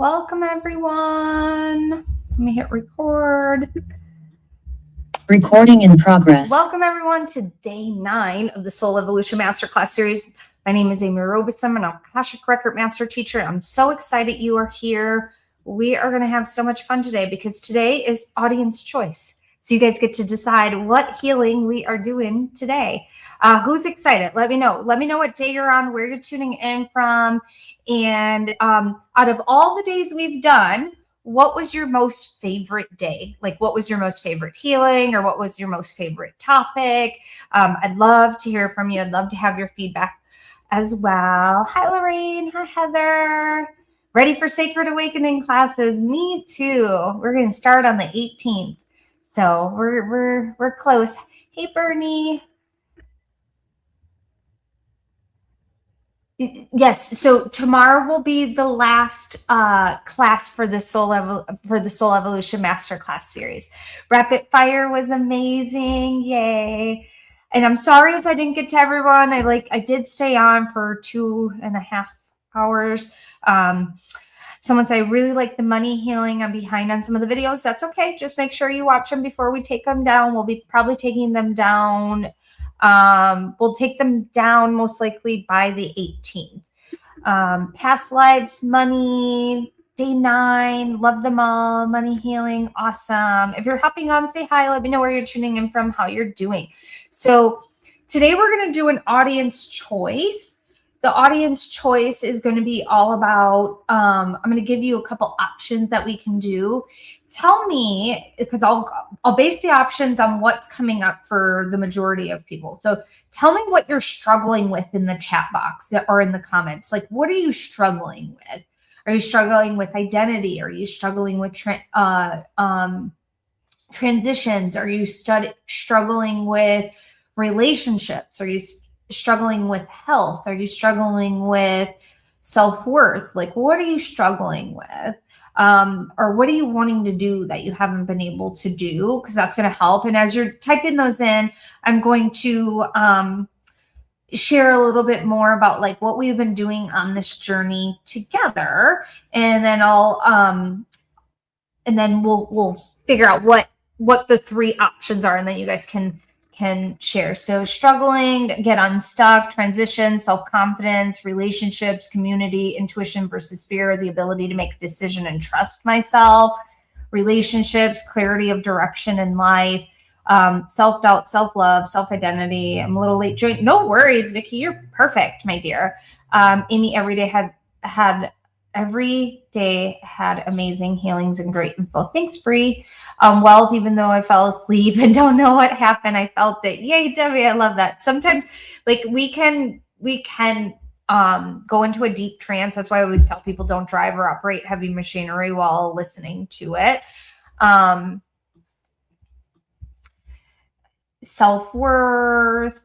Welcome, everyone. Let me hit record. Recording in progress. Welcome, everyone, to day 9 of the Soul Evolution Masterclass series. My name is Amy Robeson. I'm an Akashic Record Master Teacher. I'm so excited you are here. We are going to have so much fun today because today is audience choice. So you guys get to decide what healing we are doing today. Who's excited? Let me know. Let me know what day you're on, where you're tuning in from. And out of all the days we've done, what was your most favorite day? Like, what was your most favorite healing, or what was your most favorite topic? I'd love to hear from you. I'd love to have your feedback as well. Hi, Lorraine. Hi, Heather. Ready for Sacred Awakening classes? Me too. We're going to start on the 18th. So we're close. Hey, Bernie. Yes. So tomorrow will be the last class for the Soul Evolution Masterclass series. Rapid Fire was amazing. Yay. And I'm sorry if I didn't get to everyone. I did stay on for 2.5 hours. Someone said, I really like the money healing. I'm behind on some of the videos. That's okay. Just make sure you watch them before we take them down. We'll be probably taking them down. We'll take them down most likely by the 18th. Past lives, money, day 9, love them all, money healing, awesome. If you're hopping on, say hi. Let me know where you're tuning in from, how you're doing. So today we're going to do an audience choice. The audience choice is going to be all about, I'm going to give you a couple options that we can do. Tell me, because I'll base the options on what's coming up for the majority of people. So tell me what you're struggling with in the chat box or in the comments. Like, what are you struggling with? Are you struggling with identity? Are you struggling with transitions? Are you struggling with relationships? Are you struggling with health? Are you struggling with self-worth? Like, what are you struggling with? Or what are you wanting to do that you haven't been able to do? Because that's going to help. And as you're typing those in, I'm going to share a little bit more about like what we've been doing on this journey together. And then we'll figure out what the 3 options are, and then you guys can share. So struggling, get unstuck, transition, self-confidence, relationships, community, intuition versus fear, the ability to make a decision and trust myself, relationships, clarity of direction in life, self-doubt, self-love, self-identity. I'm a little late joint. No worries, Nikki. You're perfect, my dear. Amy, every day had amazing healings and great info. Thanks, Bree. Well, even though I fell asleep and don't know what happened, I felt it. Yay, Debbie, I love that. Sometimes like we can go into a deep trance. That's why I always tell people don't drive or operate heavy machinery while listening to it. Self-worth,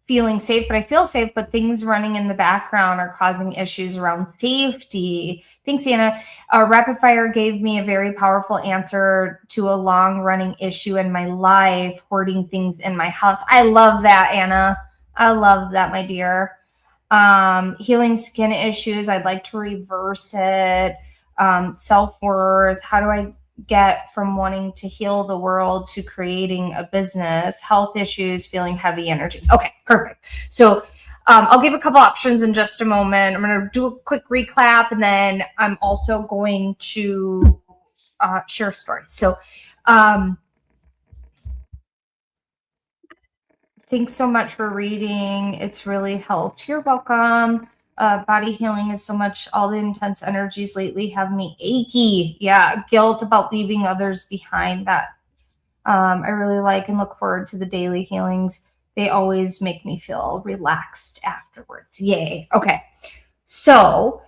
feeling safe, but I feel safe, but things running in the background are causing issues around safety. Thanks, Anna. Rapid Fire gave me a very powerful answer to a long-running issue in my life, hoarding things in my house. I love that, Anna. I love that, my dear. Healing skin issues. I'd like to reverse it. Self-worth. How do I get from wanting to heal the world to creating a business? Health issues, feeling heavy energy. Okay, perfect. So I'll give a couple options in just a moment. I'm going to do a quick recap, and then I'm also going to share a story. So thanks so much for reading. It's really helped. You're welcome. Body healing is so much. All the intense energies lately have me achy. Yeah, guilt about leaving others behind. That I really like and look forward to the daily healings. They always make me feel relaxed afterwards. Yay. Okay. So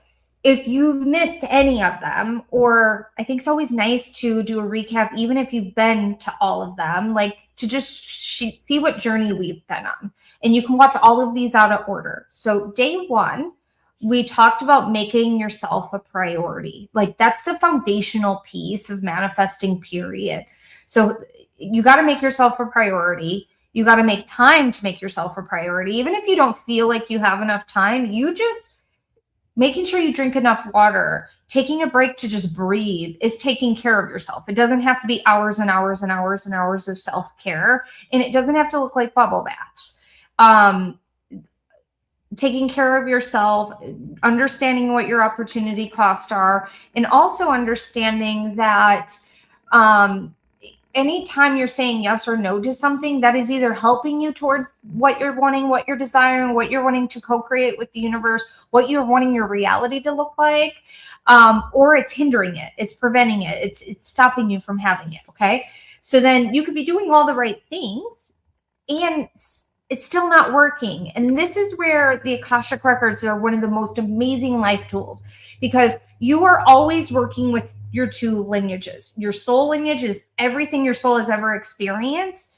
if you've missed any of them, or I think it's always nice to do a recap, even if you've been to all of them, like to just see what journey we've been on. And you can watch all of these out of order. So day 1, we talked about making yourself a priority. Like that's the foundational piece of manifesting, period. So you got to make yourself a priority. You got to make time to make yourself a priority. Even if you don't feel like you have enough time, you just making sure you drink enough water, taking a break to just breathe is taking care of yourself. It doesn't have to be hours and hours and hours and hours of self-care, and it doesn't have to look like bubble baths. Taking care of yourself, understanding what your opportunity costs are, and also understanding that anytime you're saying yes or no to something, that is either helping you towards what you're wanting, what you're desiring, what you're wanting to co-create with the universe, what you're wanting your reality to look like, or it's hindering it, it's preventing it, it's stopping you from having it. Okay, so then you could be doing all the right things and it's still not working. And this is where the Akashic Records are one of the most amazing life tools, because you are always working with your two lineages. Your soul lineage is everything your soul has ever experienced.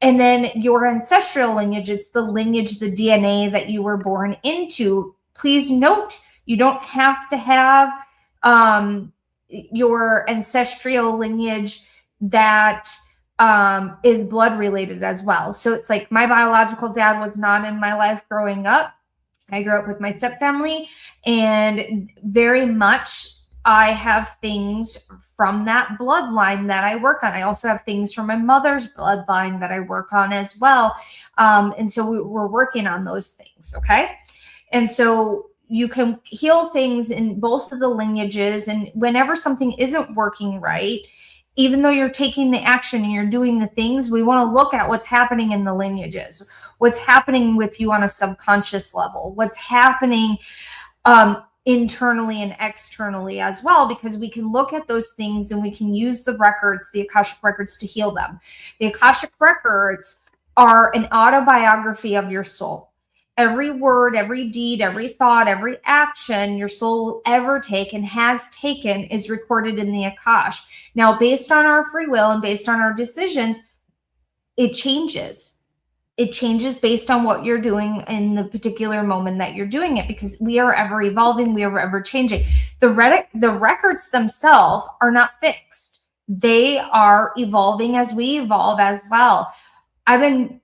And then your ancestral lineage, it's the lineage, the DNA that you were born into. Please note, you don't have to have your ancestral lineage that is blood related as well. So it's like my biological dad was not in my life growing up. I grew up with my stepfamily, and very much I have things from that bloodline that I work on. I also have things from my mother's bloodline that I work on as well. And so we're working on those things. Okay. And so you can heal things in both of the lineages. And whenever something isn't working right, even though you're taking the action and you're doing the things, we want to look at what's happening in the lineages, what's happening with you on a subconscious level, what's happening internally and externally as well, because we can look at those things and we can use the records, the Akashic Records, to heal them. The Akashic Records are an autobiography of your soul. Every word, every deed, every thought, every action your soul will ever take and has taken is recorded in the Akash. Now, based on our free will and based on our decisions, it changes. It changes based on what you're doing in the particular moment that you're doing it, because we are ever evolving, we are ever changing. The records themselves are not fixed. They are evolving as we evolve as well. I've been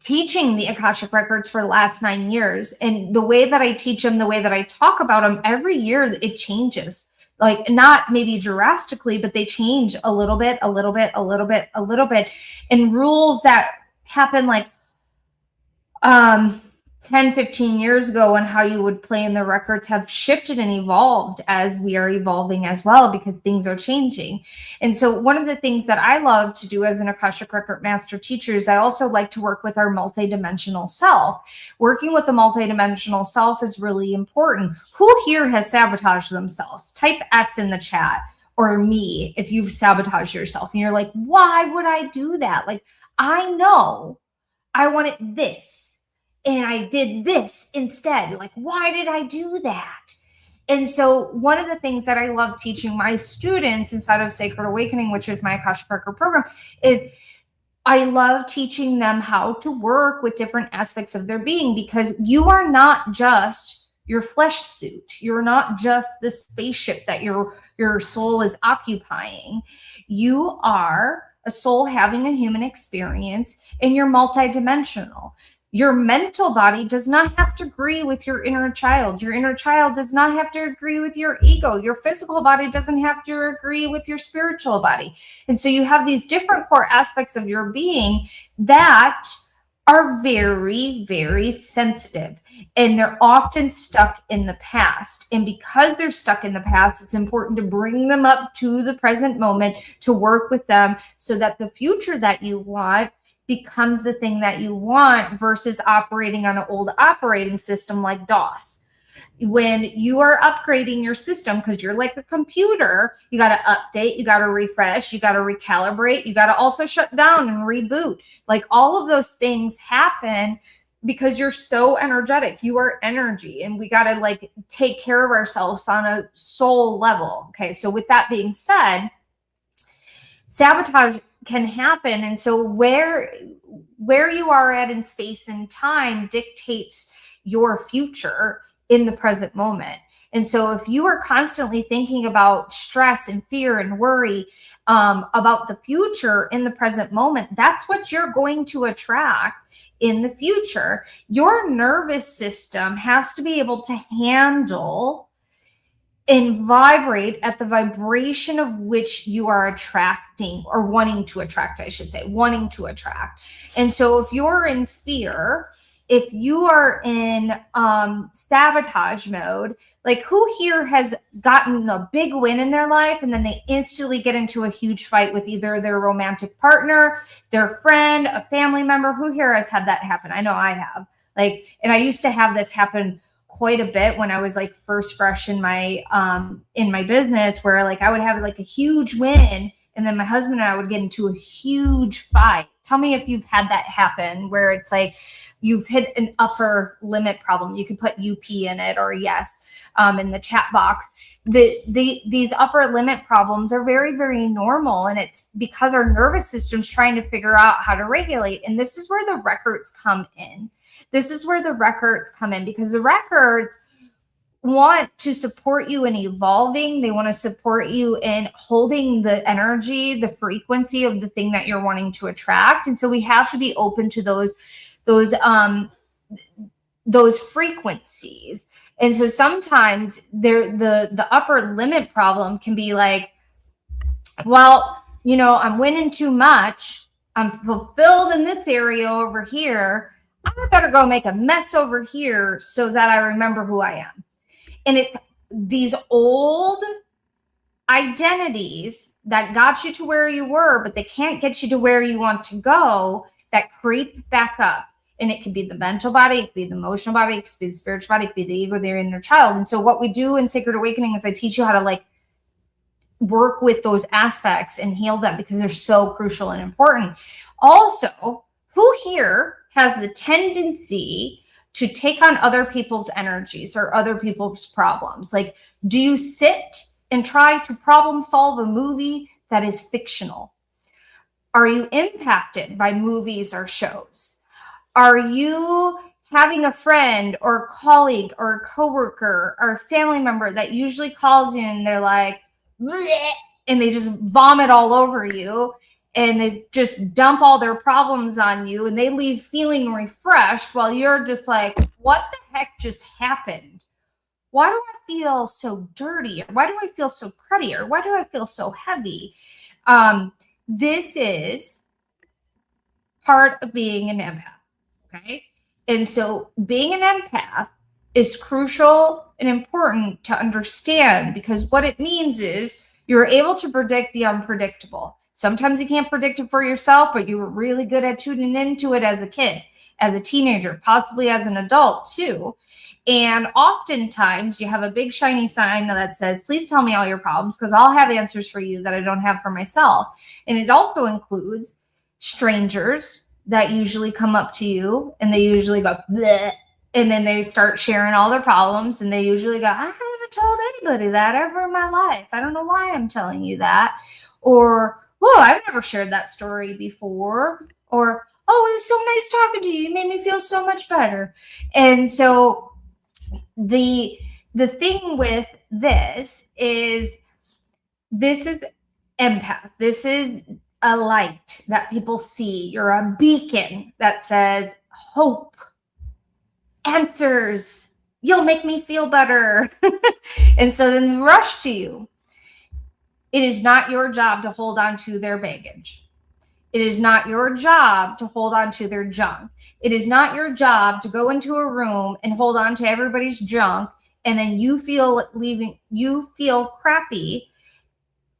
teaching the Akashic Records for the last 9 years. And the way that I teach them, the way that I talk about them, every year it changes. Like, not maybe drastically, but they change a little bit, a little bit, a little bit, a little bit. And rules that happen like 10, 15 years ago and how you would play in the records have shifted and evolved as we are evolving as well, because things are changing. And so one of the things that I love to do as an Akashic Record Master Teacher is I also like to work with our multidimensional self. Working with the multidimensional self is really important. Who here has sabotaged themselves? Type S in the chat, or me, if you've sabotaged yourself and you're like, why would I do that? Like, I know I wanted this and I did this instead. Like, why did I do that? And so one of the things that I love teaching my students inside of Sacred Awakening, which is my Akashic Record program, is I love teaching them how to work with different aspects of their being, because you are not just your flesh suit. You're not just the spaceship that your soul is occupying. You are a soul having a human experience, and you're multidimensional. Your mental body does not have to agree with your inner child. Your inner child does not have to agree with your ego. Your physical body doesn't have to agree with your spiritual body. And so you have these different core aspects of your being that are very, very sensitive, and they're often stuck in the past. And because they're stuck in the past, it's important to bring them up to the present moment, to work with them so that the future that you want becomes the thing that you want, versus operating on an old operating system like DOS. When you are upgrading your system, because you're like a computer, you got to update, you got to refresh, you got to recalibrate, you got to also shut down and reboot. Like, all of those things happen because you're so energetic. You are energy, and we got to like take care of ourselves on a soul level. Okay. So with that being said, sabotage can happen. And so where you are at in space and time dictates your future in the present moment. And so if you are constantly thinking about stress and fear and worry about the future in the present moment, that's what you're going to attract in the future, your nervous system has to be able to handle and vibrate at the vibration of which you are attracting, or wanting to attract, I should say, wanting to attract. And so if you're in fear, if you are in sabotage mode, like who here has gotten a big win in their life and then they instantly get into a huge fight with either their romantic partner, their friend, a family member? Who here has had that happen? I know I have. Like, and I used to have this happen quite a bit when I was like first fresh in my business, where like I would have like a huge win and then my husband and I would get into a huge fight. Tell me if you've had that happen, where it's like you've hit an upper limit problem. You could put UP in it or yes in the chat box. These upper limit problems are very, very normal. And it's because our nervous system's trying to figure out how to regulate. And this is where the records come in. This is where the records come in, because the records want to support you in evolving. They want to support you in holding the energy, the frequency of the thing that you're wanting to attract. And so we have to be open to those frequencies. And so sometimes the upper limit problem can be like, well, you know, I'm winning too much. I'm fulfilled in this area over here. I better go make a mess over here so that I remember who I am. And it's these old identities that got you to where you were, but they can't get you to where you want to go, that creep back up. And it could be the mental body, it could be the emotional body, it could be the spiritual body, it could be the ego, the inner child. And so what we do in Sacred Awakening is I teach you how to like work with those aspects and heal them, because they're so crucial and important. Also, who here has the tendency to take on other people's energies or other people's problems? Like, do you sit and try to problem solve a movie that is fictional? Are you impacted by movies or shows? Are you having a friend or colleague or coworker or family member that usually calls you and they're like, bleh, and they just vomit all over you and they just dump all their problems on you and they leave feeling refreshed while you're just like, what the heck just happened? Why do I feel so dirty? Why do I feel so cruddy? Or why do I feel so heavy? This is part of being an empath, okay? And so being an empath is crucial and important to understand, because what it means is you're able to predict the unpredictable. Sometimes you can't predict it for yourself, but you were really good at tuning into it as a kid, as a teenager, possibly as an adult too. And oftentimes you have a big shiny sign that says, please tell me all your problems, because I'll have answers for you that I don't have for myself. And it also includes strangers that usually come up to you and they usually go, bleh, and then they start sharing all their problems. And they usually go, I haven't told anybody that ever in my life. I don't know why I'm telling you that. Or, whoa, I've never shared that story before. Or, oh, it was so nice talking to you. You made me feel so much better. And so the thing with this is empath. This is a light that people see. You're a beacon that says hope, answers, you'll make me feel better. And so then they rush to you. It is not your job to hold on to their baggage. It is not your job to hold on to their junk. It is not your job to go into a room and hold on to everybody's junk, and then you feel crappy,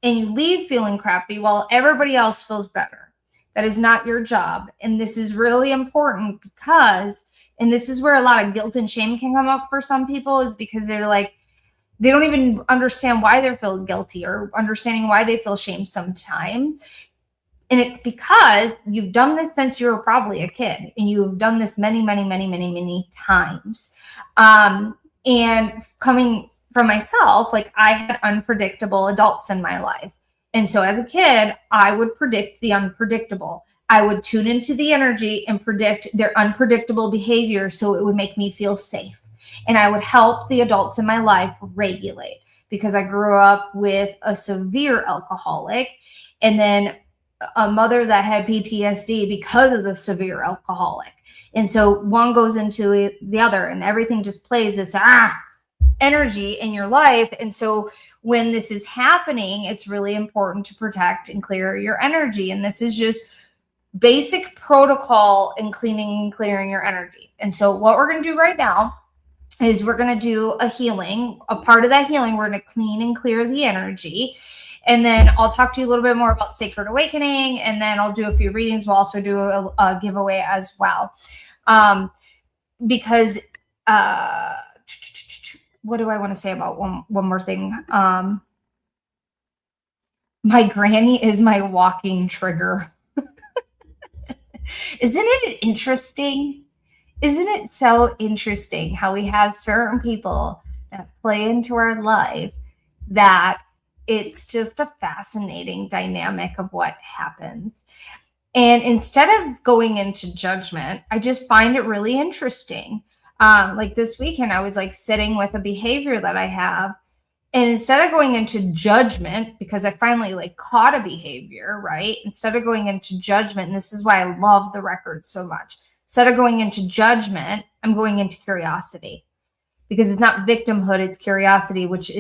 and you leave feeling crappy while everybody else feels better. That is not your job. And this is really important because, and this is where a lot of guilt and shame can come up for some people, is because they're like, they don't even understand why they're feeling guilty or understanding why they feel shame sometimes. And it's because you've done this since you were probably a kid, and you've done this many, many, many, many, many times. And coming from myself, like I had unpredictable adults in my life. And so as a kid, I would predict the unpredictable. I would tune into the energy and predict their unpredictable behavior so it would make me feel safe. And I would help the adults in my life regulate, because I grew up with a severe alcoholic and then a mother that had PTSD because of the severe alcoholic. And so one goes into the other, and everything just plays this energy in your life. And so when this is happening, it's really important to protect and clear your energy. And this is just basic protocol in cleaning and clearing your energy. And so what we're going to do right now is we're going to do a healing. A part of that healing, we're going to clean and clear the energy. And then I'll talk to you a little bit more about Sacred Awakening. And then I'll do a few readings. We'll also do a giveaway as well. Because what do I want to say about one more thing? My granny is my walking trigger. Isn't it interesting? Isn't it so interesting how we have certain people that play into our life that it's just a fascinating dynamic of what happens. And instead of going into judgment, I just find it really interesting. Like this weekend, I was like sitting with a behavior that I have. And instead of going into judgment, because I finally like caught a behavior, right? Instead of going into judgment, and this is why I love the record so much. Instead of going into judgment, I'm going into curiosity, because it's not victimhood, it's curiosity, which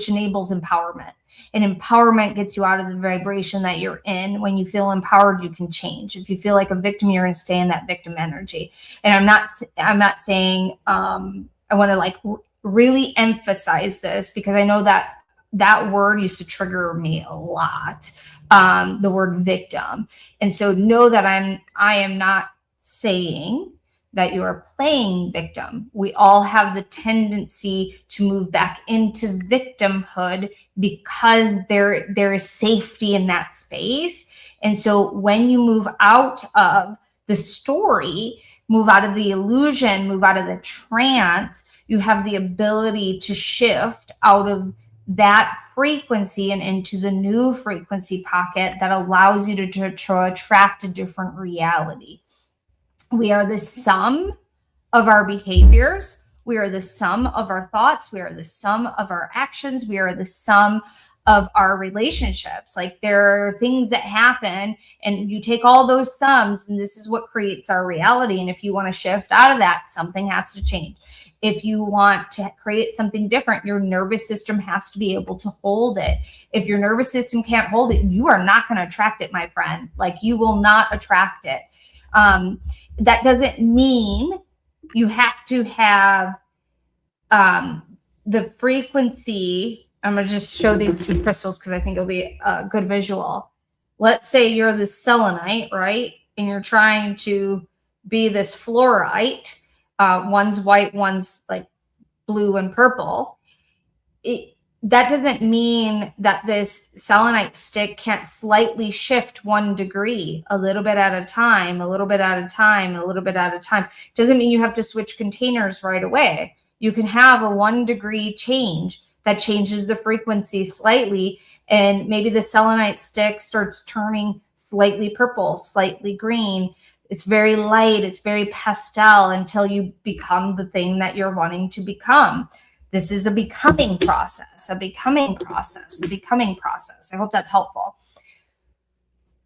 enables empowerment. And empowerment gets you out of the vibration that you're in. When you feel empowered, you can change. If you feel like a victim, you're going to stay in that victim energy. And I'm not saying I want to like really emphasize this, because I know that word used to trigger me a lot, the word victim. And so know that I am not saying that you are playing victim. We all have the tendency to move back into victimhood because there is safety in that space. And so when you move out of the story, move out of the illusion, move out of the trance, you have the ability to shift out of that frequency and into the new frequency pocket that allows you to attract a different reality. We are the sum of our behaviors. We are the sum of our thoughts. We are the sum of our actions. We are the sum of our relationships. Like there are things that happen and you take all those sums and this is what creates our reality. And if you want to shift out of that, something has to change. If you want to create something different, your nervous system has to be able to hold it. If your nervous system can't hold it, you are not going to attract it, my friend. Like you will not attract it. That doesn't mean you have to have the frequency. I'm going to just show these two crystals because I think it'll be a good visual. Let's say you're the selenite, right? And you're trying to be this fluorite. One's white, one's like blue and purple. That doesn't mean that this selenite stick can't slightly shift 1 degree, a little bit at a time, a little bit at a time, a little bit at a time. Doesn't mean you have to switch containers right away. You can have a 1 degree change that changes the frequency slightly. And maybe the selenite stick starts turning slightly purple, slightly green. It's very light. It's very pastel until you become the thing that you're wanting to become. This is a becoming process, a becoming process, a becoming process. I hope that's helpful.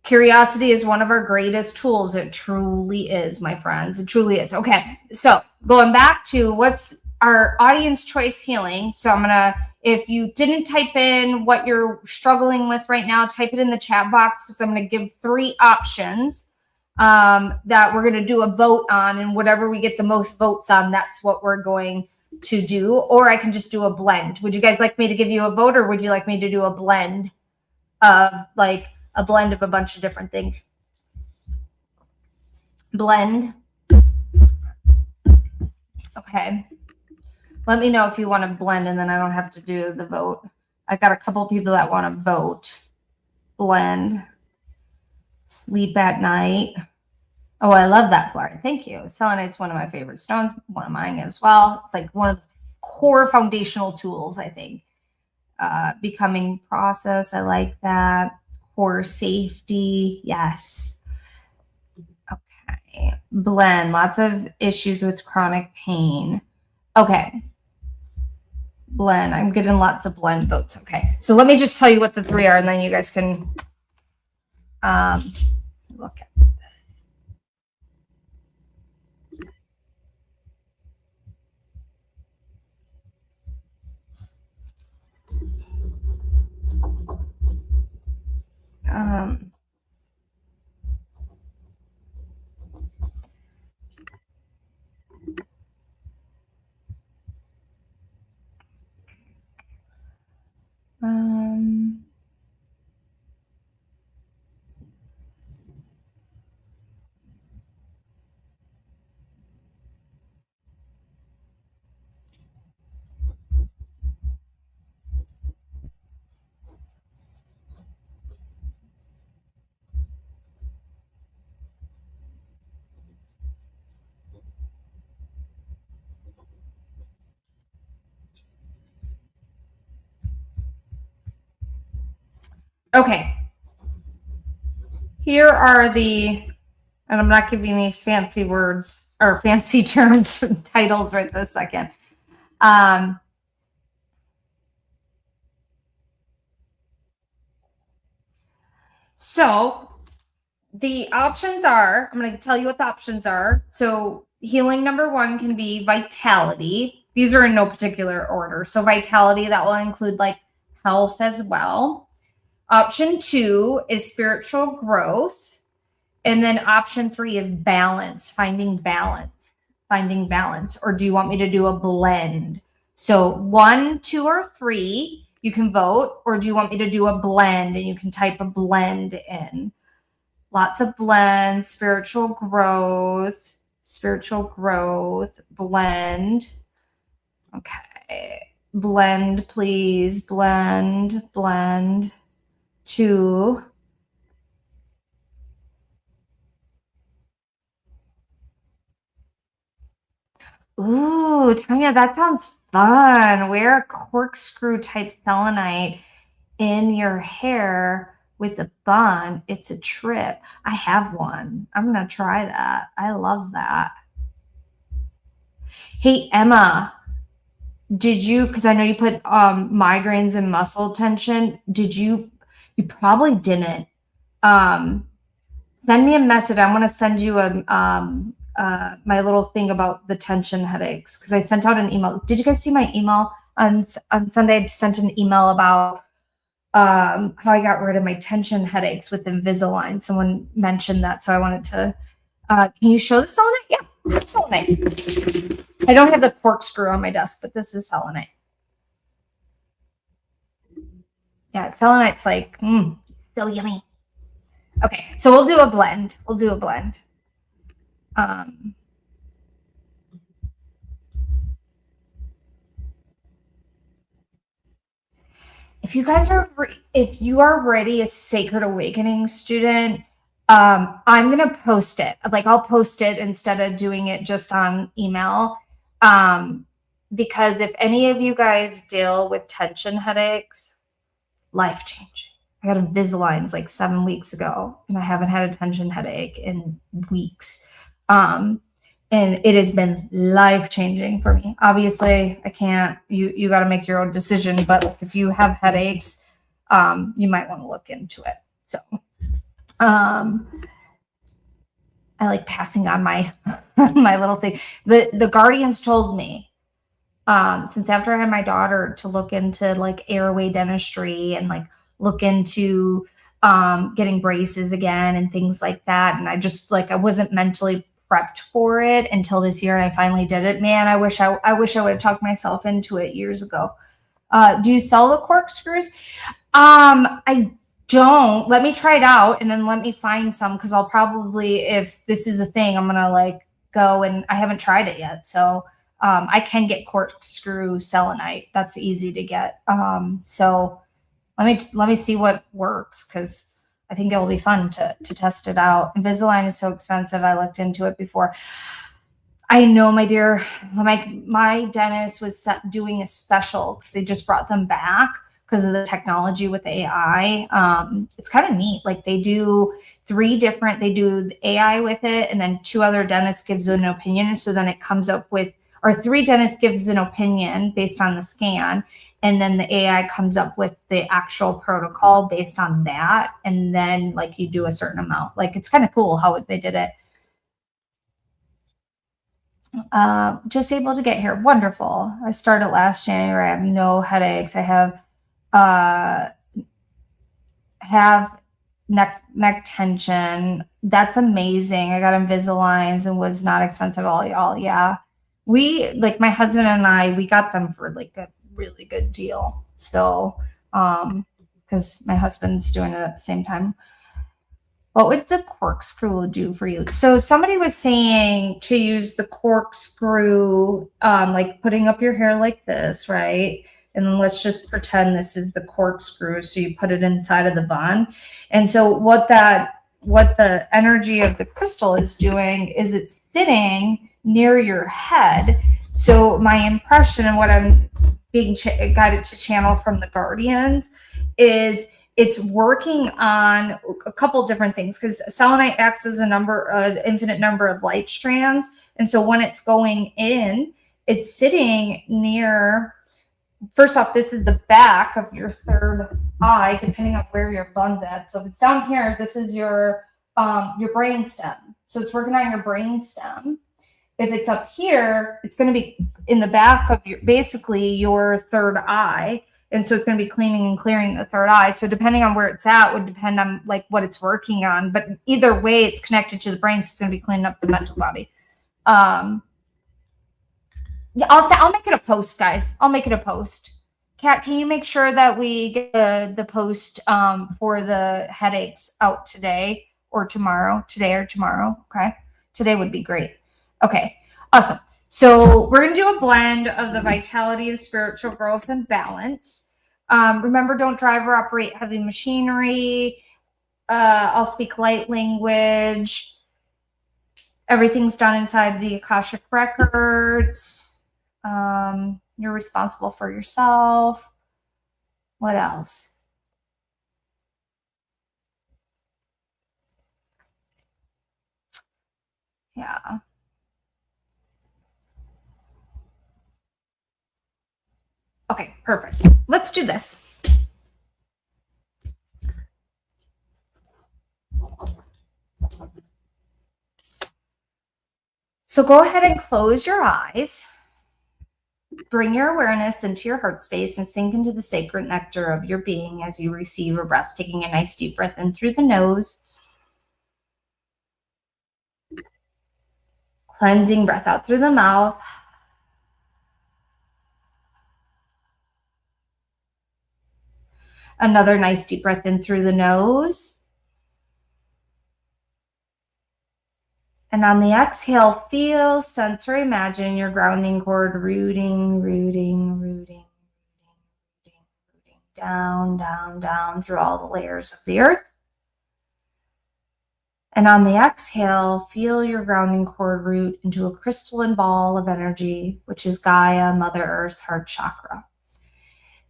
Curiosity is one of our greatest tools. It truly is, my friends. It truly is. Okay, so going back to what's our audience choice healing. So I'm going to, if you didn't type in what you're struggling with right now, type it in the chat box because I'm going to give 3 options that we're going to do a vote on. And whatever we get the most votes on, that's what we're going to do. Or I can just do a blend. Would you guys like me to give you a vote, or would you like me to do a blend of like a blend of a bunch of different things? Blend. Okay. Let me know if you want to blend and then I don't have to do the vote. I got a couple people that want to vote. Blend. Sleep at night. Oh, I love that flower. Thank you. Selenite's one of my favorite stones. One of mine as well. It's like one of the core foundational tools, I think. Becoming process. I like that. Core safety. Yes. Okay. Blend. Lots of issues with chronic pain. Okay. Blend. I'm getting lots of blend votes. Okay. So let me just tell you what the 3 are and then you guys can look at. Okay. Here are the, and I'm not giving these fancy words or fancy terms titles right this second. So the options are, I'm going to tell you what the options are. So healing number 1 can be vitality. These are in no particular order. So vitality, that will include like health as well. Option 2 is spiritual growth. And then option 3 is balance, finding balance. Or do you want me to do a blend? So 1, 2, or 3, you can vote, or do you want me to do a blend? And you can type a blend in. Lots of blends, spiritual growth, blend. Okay. Blend, please. Blend. 2. Ooh, Tanya, that sounds fun. Wear a corkscrew type selenite in your hair with a bun. It's a trip. I have one. I'm going to try that. I love that. Hey, Emma, did you, because I know you put migraines and muscle tension. Did you probably didn't. Send me a message. I want to send you my little thing about the tension headaches, because I sent out an email. Did you guys see my email on Sunday? I sent an email about how I got rid of my tension headaches with Invisalign. Someone mentioned that, so I wanted to. Can you show the selenite? Yeah, it's selenite. I don't have the corkscrew on my desk, but this is selenite. Yeah, selenite's like so yummy. Okay, so we'll do a blend. If you are already a Sacred Awakening student, I'm going to post it. Like, I'll post it instead of doing it just on email. Because if any of you guys deal with tension headaches, life changing. I got Invisaligns like 7 weeks ago, and I haven't had a tension headache in weeks. And it has been life changing for me. Obviously, I can't. You got to make your own decision. But if you have headaches, you might want to look into it. So, I like passing on my my little thing. The guardians told me, since after I had my daughter, to look into like airway dentistry and like look into getting braces again and things like that. And I just like, I wasn't mentally prepped for it until this year, and I finally did it. Man, I wish I would have talked myself into it years ago. Do you sell the corkscrews? I don't. Let me try it out, and then let me find some, because I'll probably, if this is a thing, I'm gonna like go, and I haven't tried it yet. So I can get corkscrew selenite. That's easy to get. So let me see what works, because I think it'll be fun to test it out. Invisalign is so expensive. I looked into it before. I know, my dear. My dentist was doing a special because they just brought them back because of the technology with AI. It's kind of neat. Like, they do they do the AI with it, and then 2 other dentists gives an opinion. So then it comes up with, or 3 dentists gives an opinion based on the scan, and then the AI comes up with the actual protocol based on that. And then like you do a certain amount. Like, it's kind of cool how they did it. Just able to get here. Wonderful. I started last January. I have no headaches. I have neck tension. That's amazing. I got Invisaligns and was not expensive at all, y'all. Yeah. We, like, my husband and I, we got them for like a really good deal. So, because my husband's doing it at the same time. What would the corkscrew do for you? So somebody was saying to use the corkscrew, like putting up your hair like this, right? And then let's just pretend this is the corkscrew. So you put it inside of the bun. And so what the energy of the crystal is doing is it's sitting near your head. So my impression and what I'm being guided to channel from the guardians is it's working on a couple different things, because selenite acts as an infinite number of light strands. And so when it's going in, it's sitting near, first off, this is the back of your third eye, depending on where your bun's at. So if it's down here, this is your brain stem. So it's working on your brain stem. If it's up here, it's going to be in the back of basically your third eye. And so it's going to be cleaning and clearing the third eye. So depending on where it's at would depend on like what it's working on. But either way, it's connected to the brain. So it's going to be cleaning up the mental body. Yeah, I'll make it a post, guys. I'll make it a post. Kat, can you make sure that we get the post for the headaches out today or tomorrow? Today or tomorrow, okay? Today would be great. Okay, awesome. So we're going to do a blend of the vitality, the spiritual growth, and balance. Remember, don't drive or operate heavy machinery. I'll speak light language. Everything's done inside the Akashic Records. You're responsible for yourself. What else? Yeah. Okay, perfect. Let's do this. So go ahead and close your eyes. Bring your awareness into your heart space and sink into the sacred nectar of your being as you receive a breath, taking a nice deep breath in through the nose. Cleansing breath out through the mouth. Another nice deep breath in through the nose. And on the exhale, feel, sense, or imagine your grounding cord rooting down, down, down through all the layers of the earth. And on the exhale, feel your grounding cord root into a crystalline ball of energy, which is Gaia, Mother Earth's heart chakra.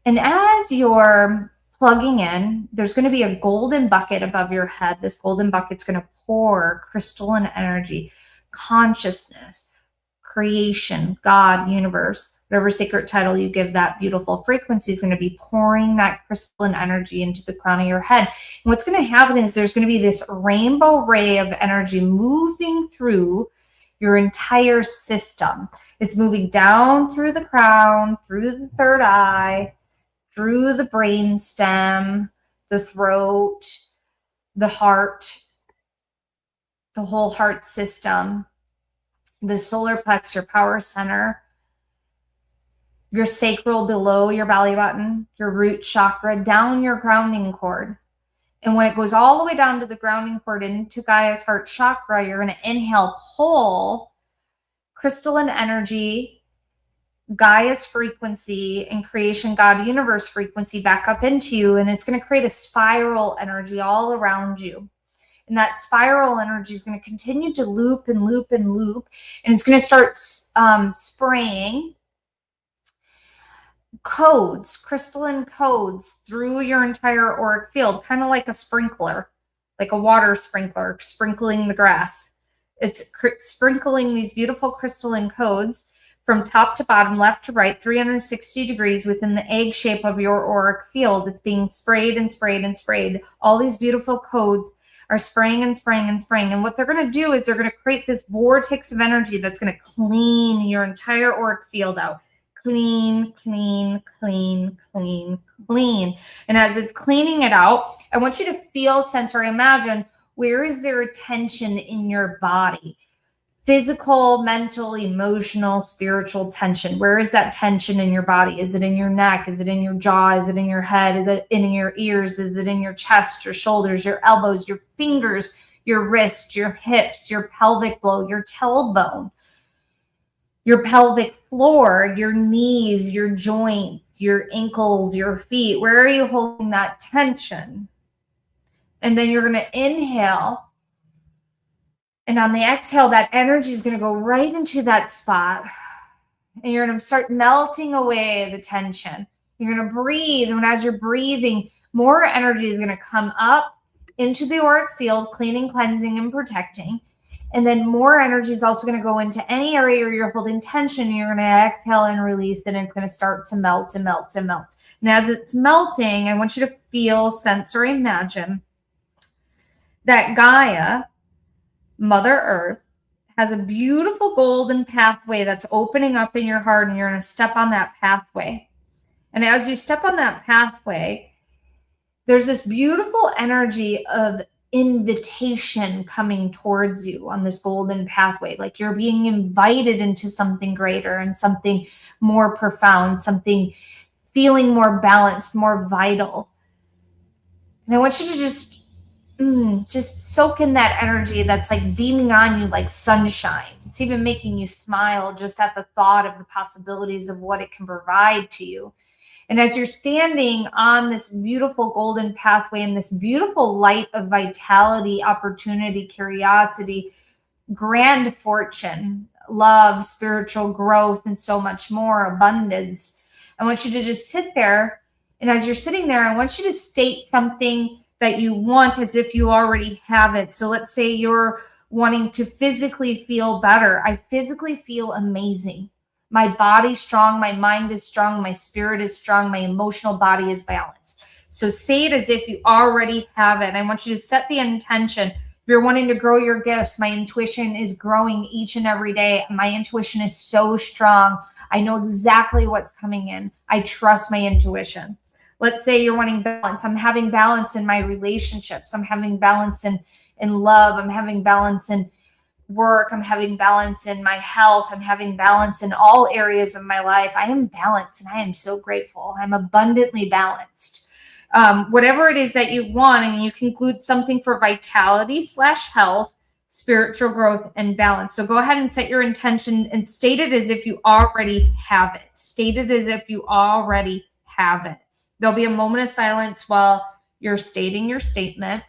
And as you're plugging in, there's going to be a golden bucket above your head. This golden bucket's going to pour crystalline energy, consciousness, creation, God, universe, whatever sacred title you give that beautiful frequency is going to be pouring that crystalline energy into the crown of your head. And what's going to happen is there's going to be this rainbow ray of energy moving through your entire system. It's moving down through the crown, through the third eye, through the brain stem, the throat, the heart, the whole heart system, the solar plexus, your power center, your sacral below your belly button, your root chakra, down your grounding cord. And when it goes all the way down to the grounding cord into Gaia's heart chakra, you're going to inhale, pull crystalline energy, Gaia's frequency, and creation, God, universe frequency back up into you. And it's going to create a spiral energy all around you. And that spiral energy is going to continue to loop and loop and loop. And it's going to start spraying codes, crystalline codes through your entire auric field, kind of like a sprinkler, like a water sprinkler, sprinkling the grass. It's sprinkling these beautiful crystalline codes from top to bottom, left to right, 360 degrees within the egg shape of your auric field. It's being sprayed and sprayed and sprayed. All these beautiful codes are spraying and spraying and spraying. And what they're going to do is they're going to create this vortex of energy that's going to clean your entire auric field out. Clean, clean, clean, clean, clean. And as it's cleaning it out, I want you to feel, sense, or imagine, where is there tension in your body? Physical, mental, emotional, spiritual tension. Where is that tension in your body? Is it in your neck? Is it in your jaw? Is it in your head? Is it in your ears? Is it in your chest, your shoulders, your elbows, your fingers, your wrists, your hips, your pelvic floor, your tailbone, your pelvic floor, your knees, your joints, your ankles, your feet? Where are you holding that tension? And then you're going to inhale. And on the exhale, that energy is going to go right into that spot. And you're going to start melting away the tension. You're going to breathe. And as you're breathing, more energy is going to come up into the auric field, cleaning, cleansing, and protecting. And then more energy is also going to go into any area where you're holding tension. You're going to exhale and release, and it's going to start to melt and melt and melt. And as it's melting, I want you to feel, sense, or imagine that Gaia, Mother Earth, has a beautiful golden pathway that's opening up in your heart, and you're going to step on that pathway. And as you step on that pathway, there's this beautiful energy of invitation coming towards you on this golden pathway. Like you're being invited into something greater and something more profound, something feeling more balanced, more vital. And I want you to just soak in that energy that's like beaming on you like sunshine. It's even making you smile just at the thought of the possibilities of what it can provide to you. And as you're standing on this beautiful golden pathway and this beautiful light of vitality, opportunity, curiosity, grand fortune, love, spiritual growth, and so much more, abundance, I want you to just sit there. And as you're sitting there, I want you to state something that you want as if you already have it. So let's say you're wanting to physically feel better. I physically feel amazing. My body's strong, my mind is strong, my spirit is strong, my emotional body is balanced. So say it as if you already have it. I want you to set the intention. If you're wanting to grow your gifts, my intuition is growing each and every day. My intuition is so strong. I know exactly what's coming in. I trust my intuition. Let's say you're wanting balance. I'm having balance in my relationships. I'm having balance in love. I'm having balance in work. I'm having balance in my health. I'm having balance in all areas of my life. I am balanced and I am so grateful. I'm abundantly balanced. Whatever it is that you want, and you can include something for vitality / health, spiritual growth, and balance. So go ahead and set your intention and state it as if you already have it. State it as if you already have it. There'll be a moment of silence while you're stating your statement.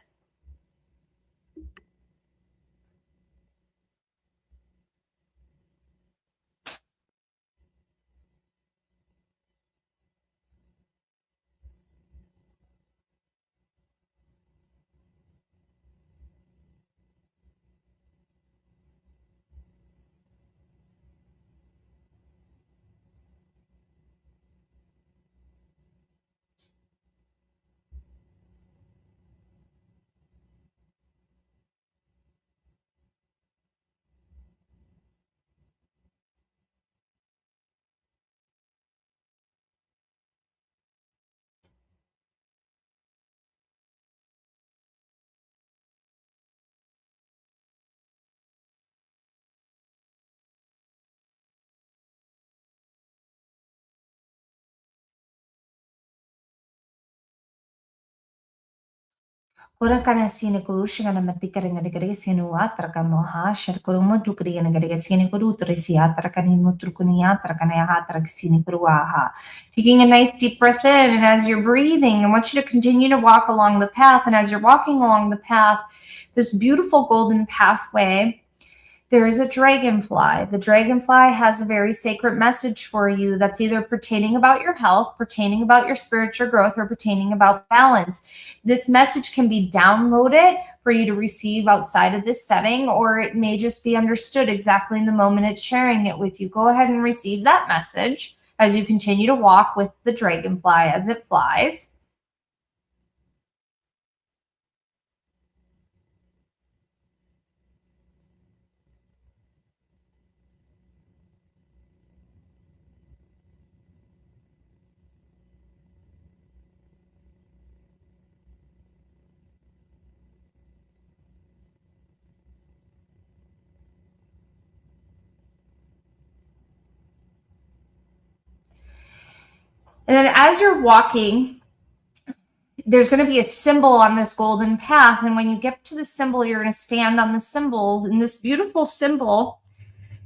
Ora kana sine kurusha kana matikara ngade gade sinu atra kana hashar kurumo tukri kana gade sine kuru trisi atra kana mutrukuni atra kana atra sine kuruaha. Taking a nice deep breath in, and as you're breathing, I want you to continue to walk along the path. And as you're walking along the path, this beautiful golden pathway, there is a dragonfly. The dragonfly has a very sacred message for you that's either pertaining about your health, pertaining about your spiritual growth, or pertaining about balance. This message can be downloaded for you to receive outside of this setting, or it may just be understood exactly in the moment it's sharing it with you. Go ahead and receive that message as you continue to walk with the dragonfly as it flies. And then as you're walking, there's going to be a symbol on this golden path. And when you get to the symbol, you're going to stand on the symbol. And this beautiful symbol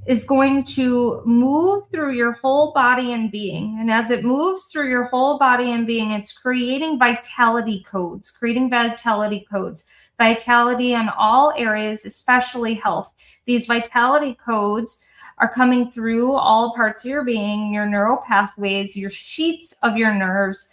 is going to move through your whole body and being. And as it moves through your whole body and being, it's creating vitality codes, vitality in all areas, especially health. These vitality codes are coming through all parts of your being, your neural pathways, your sheets of your nerves.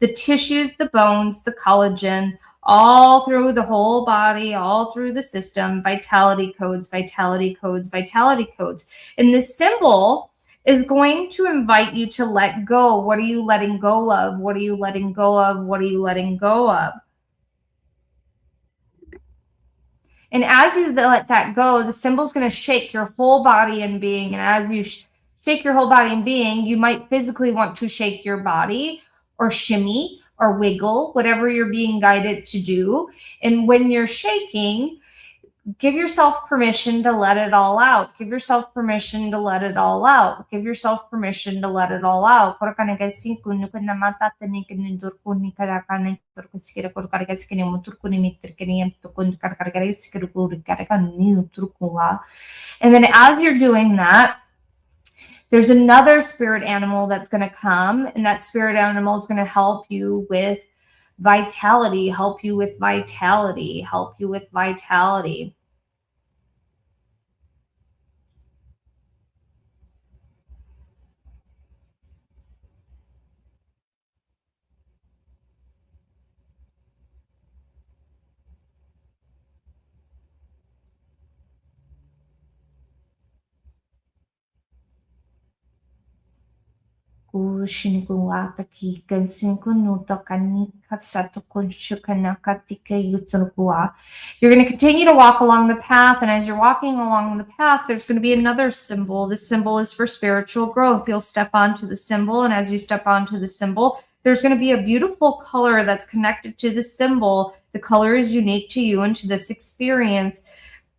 the tissues, the bones, the collagen, all through the whole body, all through the system, vitality codes, vitality codes, vitality codes. And this symbol is going to invite you to let go. What are you letting go of? What are you letting go of? What are you letting go of? And as you let that go, the symbol's going to shake your whole body and being. And as you shake your whole body and being, you might physically want to shake your body or shimmy or wiggle, whatever you're being guided to do. And when you're shaking, give yourself permission to let it all out. Give yourself permission to let it all out. Give yourself permission to let it all out. And then as you're doing that, there's another spirit animal that's going to come, and that spirit animal is going to help you with vitality, help you with vitality, help you with vitality. You're going to continue to walk along the path, and as you're walking along the path, there's going to be another symbol. This symbol is for spiritual growth. You'll step onto the symbol, and as you step onto the symbol, there's going to be a beautiful color that's connected to the symbol. The color is unique to you and to this experience.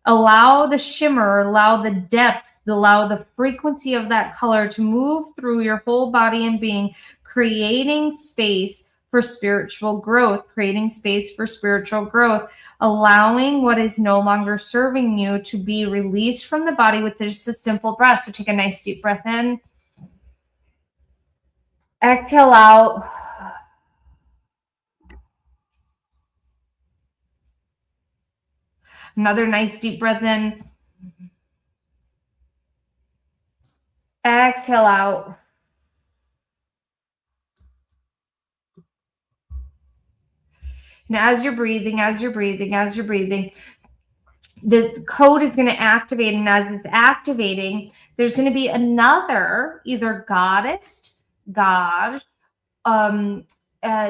Allow the shimmer, allow the depth, allow the frequency of that color to move through your whole body and being, creating space for spiritual growth, creating space for spiritual growth, allowing what is no longer serving you to be released from the body with just a simple breath. So take a nice deep breath in. Exhale out. Another nice deep breath in. Exhale out. And as you're breathing, the code is going to activate. And as it's activating, there's going to be another either goddess, God,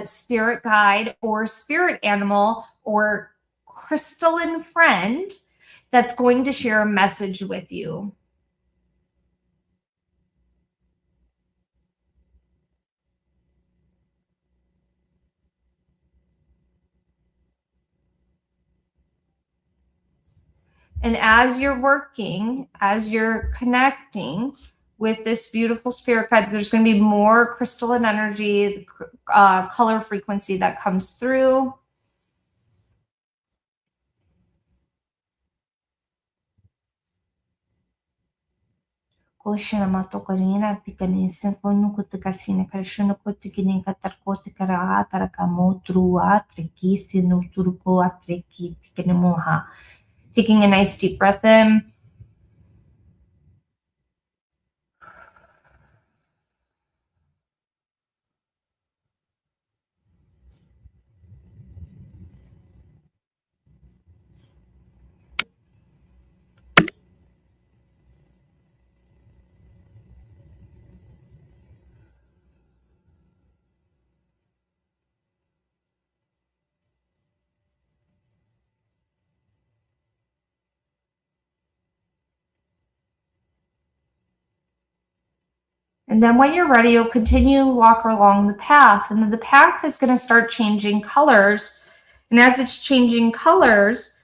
spirit guide, or spirit animal, or crystalline friend that's going to share a message with you. And as you're working, as you're connecting with this beautiful spirit guide, there's going to be more crystalline energy, color frequency that comes through. Taking a nice deep breath in. And then when you're ready, you'll continue to walk along the path. And then the path is going to start changing colors. And as it's changing colors,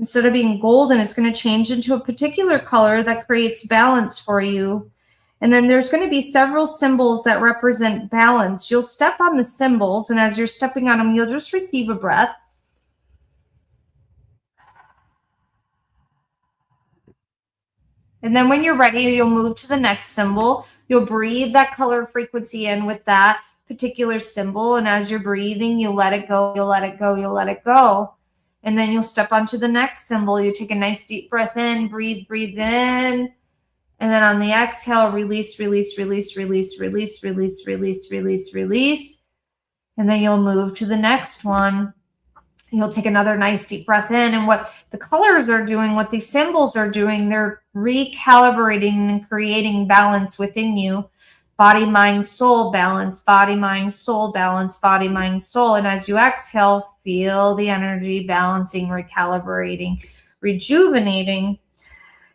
instead of being golden, it's going to change into a particular color that creates balance for you. And then there's going to be several symbols that represent balance. You'll step on the symbols, and as you're stepping on them, you'll just receive a breath. And then when you're ready, you'll move to the next symbol. You'll breathe that color frequency in with that particular symbol. And as you're breathing, you'll let it go, you'll let it go, you'll let it go. And then you'll step onto the next symbol. You take a nice deep breath in, breathe in. And then on the exhale, release, release, release, release, release, release, release, release, release. And then you'll move to the next one. You'll take another nice deep breath in. And what the colors are doing, what these symbols are doing, they're recalibrating and creating balance within you. Body, mind, soul balance, body, mind, soul balance, body, mind, soul. And as you exhale, feel the energy balancing, recalibrating, rejuvenating.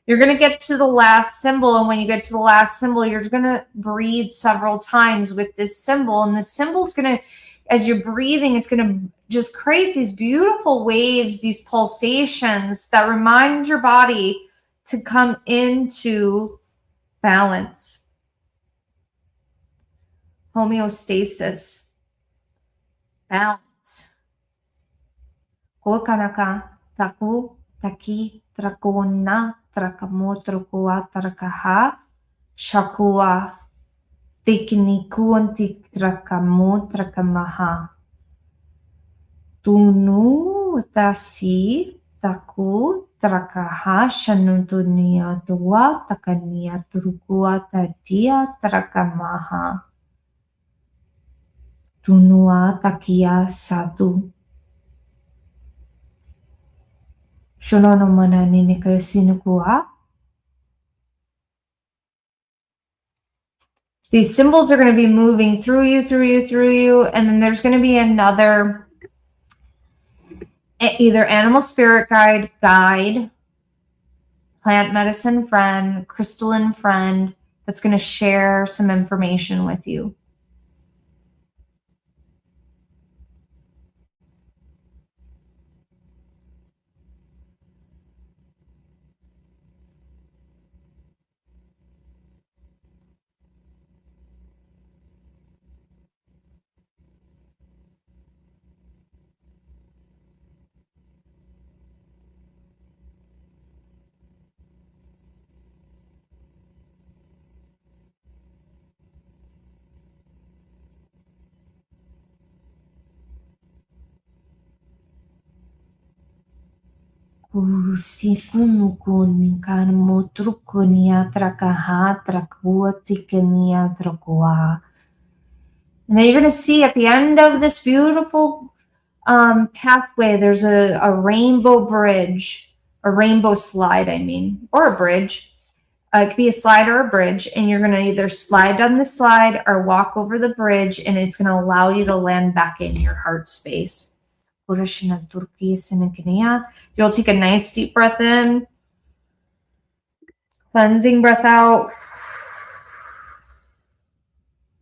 You're going to get to the last symbol. And when you get to the last symbol, you're going to breathe several times with this symbol. And the symbol's going to, as you're breathing, it's going to just create these beautiful waves, these pulsations that remind your body to come into balance, homeostasis, balance. Kokanaka, taku, taki, trakona, trakamo, trokua, trakaha, shakua, tiknikuantik, trakamo, trakamaha. Tunu tasi taku trakaha shanutunia tua takania turukua tadia trakamaha. Tunua takia satu. Shonono mana nini kresinukua. These symbols are going to be moving through you, and then there's going to be another either animal spirit guide, plant medicine friend, crystalline friend that's going to share some information with you. Usikunukun motrukuniya trakaha trakuatikaniya trakuaha. And then you're going to see at the end of this beautiful pathway, there's a rainbow bridge, a rainbow slide, or a bridge. It could be a slide or a bridge, and you're going to either slide down the slide or walk over the bridge, and it's going to allow you to land back in your heart space. You'll take a nice deep breath in, cleansing breath out.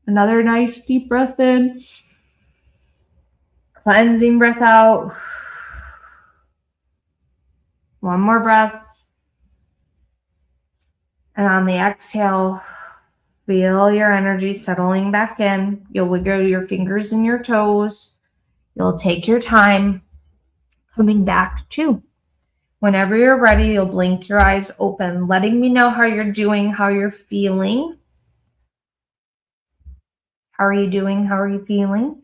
Another nice deep breath in, cleansing breath out. One more breath. And on the exhale, feel your energy settling back in. You'll wiggle your fingers and your toes. You'll take your time coming back to. Whenever you're ready, you'll blink your eyes open, letting me know how you're doing, how you're feeling. How are you doing? How are you feeling?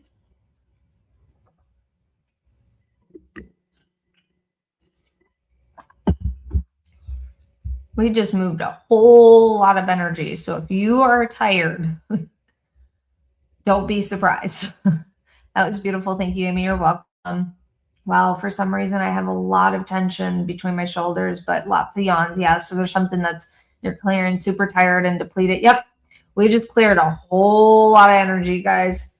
We just moved a whole lot of energy. So if you are tired, don't be surprised. That was beautiful. Thank you, Amy. You're welcome. Wow, for some reason, I have a lot of tension between my shoulders, but lots of yawns. Yeah, so there's something that's you're clearing, super tired and depleted. Yep, we just cleared a whole lot of energy, guys.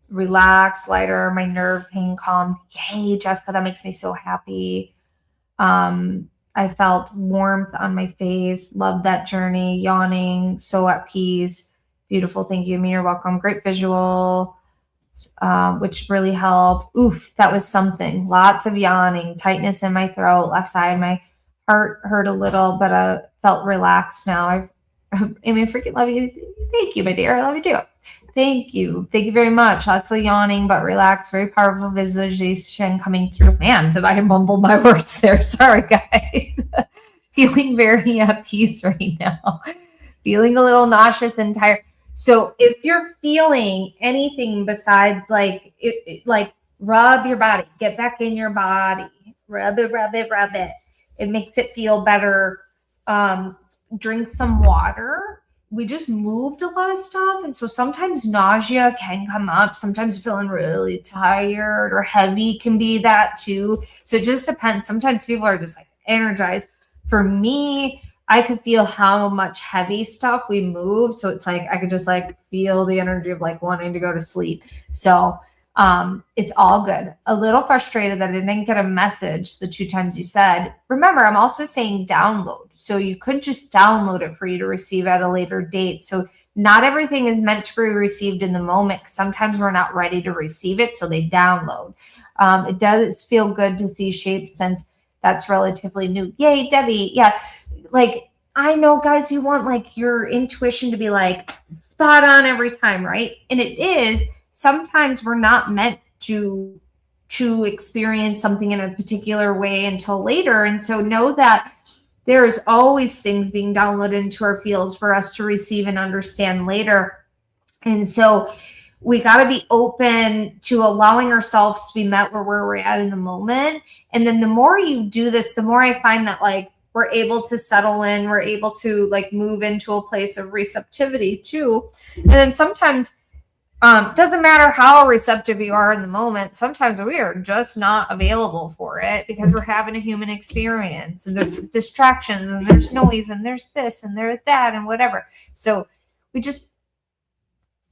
Relax, lighter, my nerve pain calmed. Yay, Jessica, that makes me so happy. I felt warmth on my face. Love that journey. Yawning, so at peace. Beautiful. Thank you, Amy. You're welcome. Great visual, which really helped. Oof, that was something. Lots of yawning, tightness in my throat, left side. My heart hurt a little, but I felt relaxed now. Amy, I freaking love you. Thank you, my dear. I love you too. Thank you. Thank you very much. Lots of yawning, but relaxed. Very powerful visualization coming through. Man, did I mumble my words there? Sorry, guys. Feeling very at peace right now. Feeling a little nauseous and tired. So if you're feeling anything besides like rub your body, get back in your body, rub it. It makes it feel better. Drink some water. we just moved a lot of stuff. And so sometimes nausea can come up. Sometimes feeling really tired or heavy can be that too. So it just depends. Sometimes people are just like energized. For me, I could feel how much heavy stuff we move. So it's like I could just like feel the energy of like wanting to go to sleep. So it's all good. A little frustrated that I didn't get a message the 2 times you said. Remember, I'm also saying download. So you could just download it for you to receive at a later date. So not everything is meant to be received in the moment. Sometimes we're not ready to receive it, so they download. It does feel good to see shapes since that's relatively new. Yay, Debbie. Yeah. Like, I know, guys, you want like your intuition to be like spot on every time, right? And it is. Sometimes we're not meant to experience something in a particular way until later. And so know that there's always things being downloaded into our fields for us to receive and understand later. And so we got to be open to allowing ourselves to be met where we're at in the moment. And then the more you do this, the more I find that like we're able to settle in, we're able to like move into a place of receptivity too. And then sometimes doesn't matter how receptive you are in the moment. Sometimes we are just not available for it because we're having a human experience and there's distractions and there's noise and there's this and there's that and whatever. So we just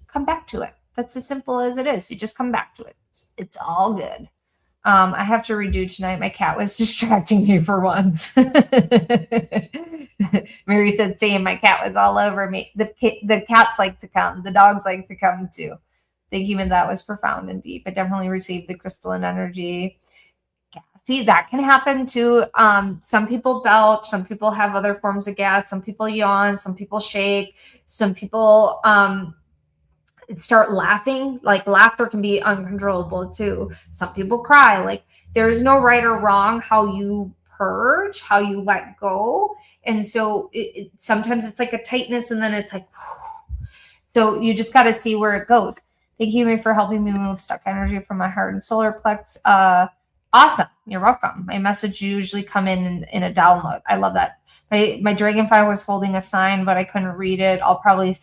come back to it. That's as simple as it is. You just come back to it. It's all good. I have to redo tonight. My cat was distracting me for once. Mary said, same. My cat was all over me. The cats like to come. The dogs like to come too. Thank you, and that was profound and deep. I definitely received the crystalline energy. Yeah. See, that can happen too. Some people belch. Some people have other forms of gas. Some people yawn. Some people shake. Some people start laughing. Like laughter can be uncontrollable too. Some people cry. Like there is no right or wrong how you purge, how you let go. And so sometimes it's like a tightness and then it's like, whew. So you just got to see where it goes. Thank you for helping me move stuck energy from my heart and solar plex. Awesome. You're welcome. My message usually come in a download. I love that. My dragonfly was holding a sign, but I couldn't read it. I'll probably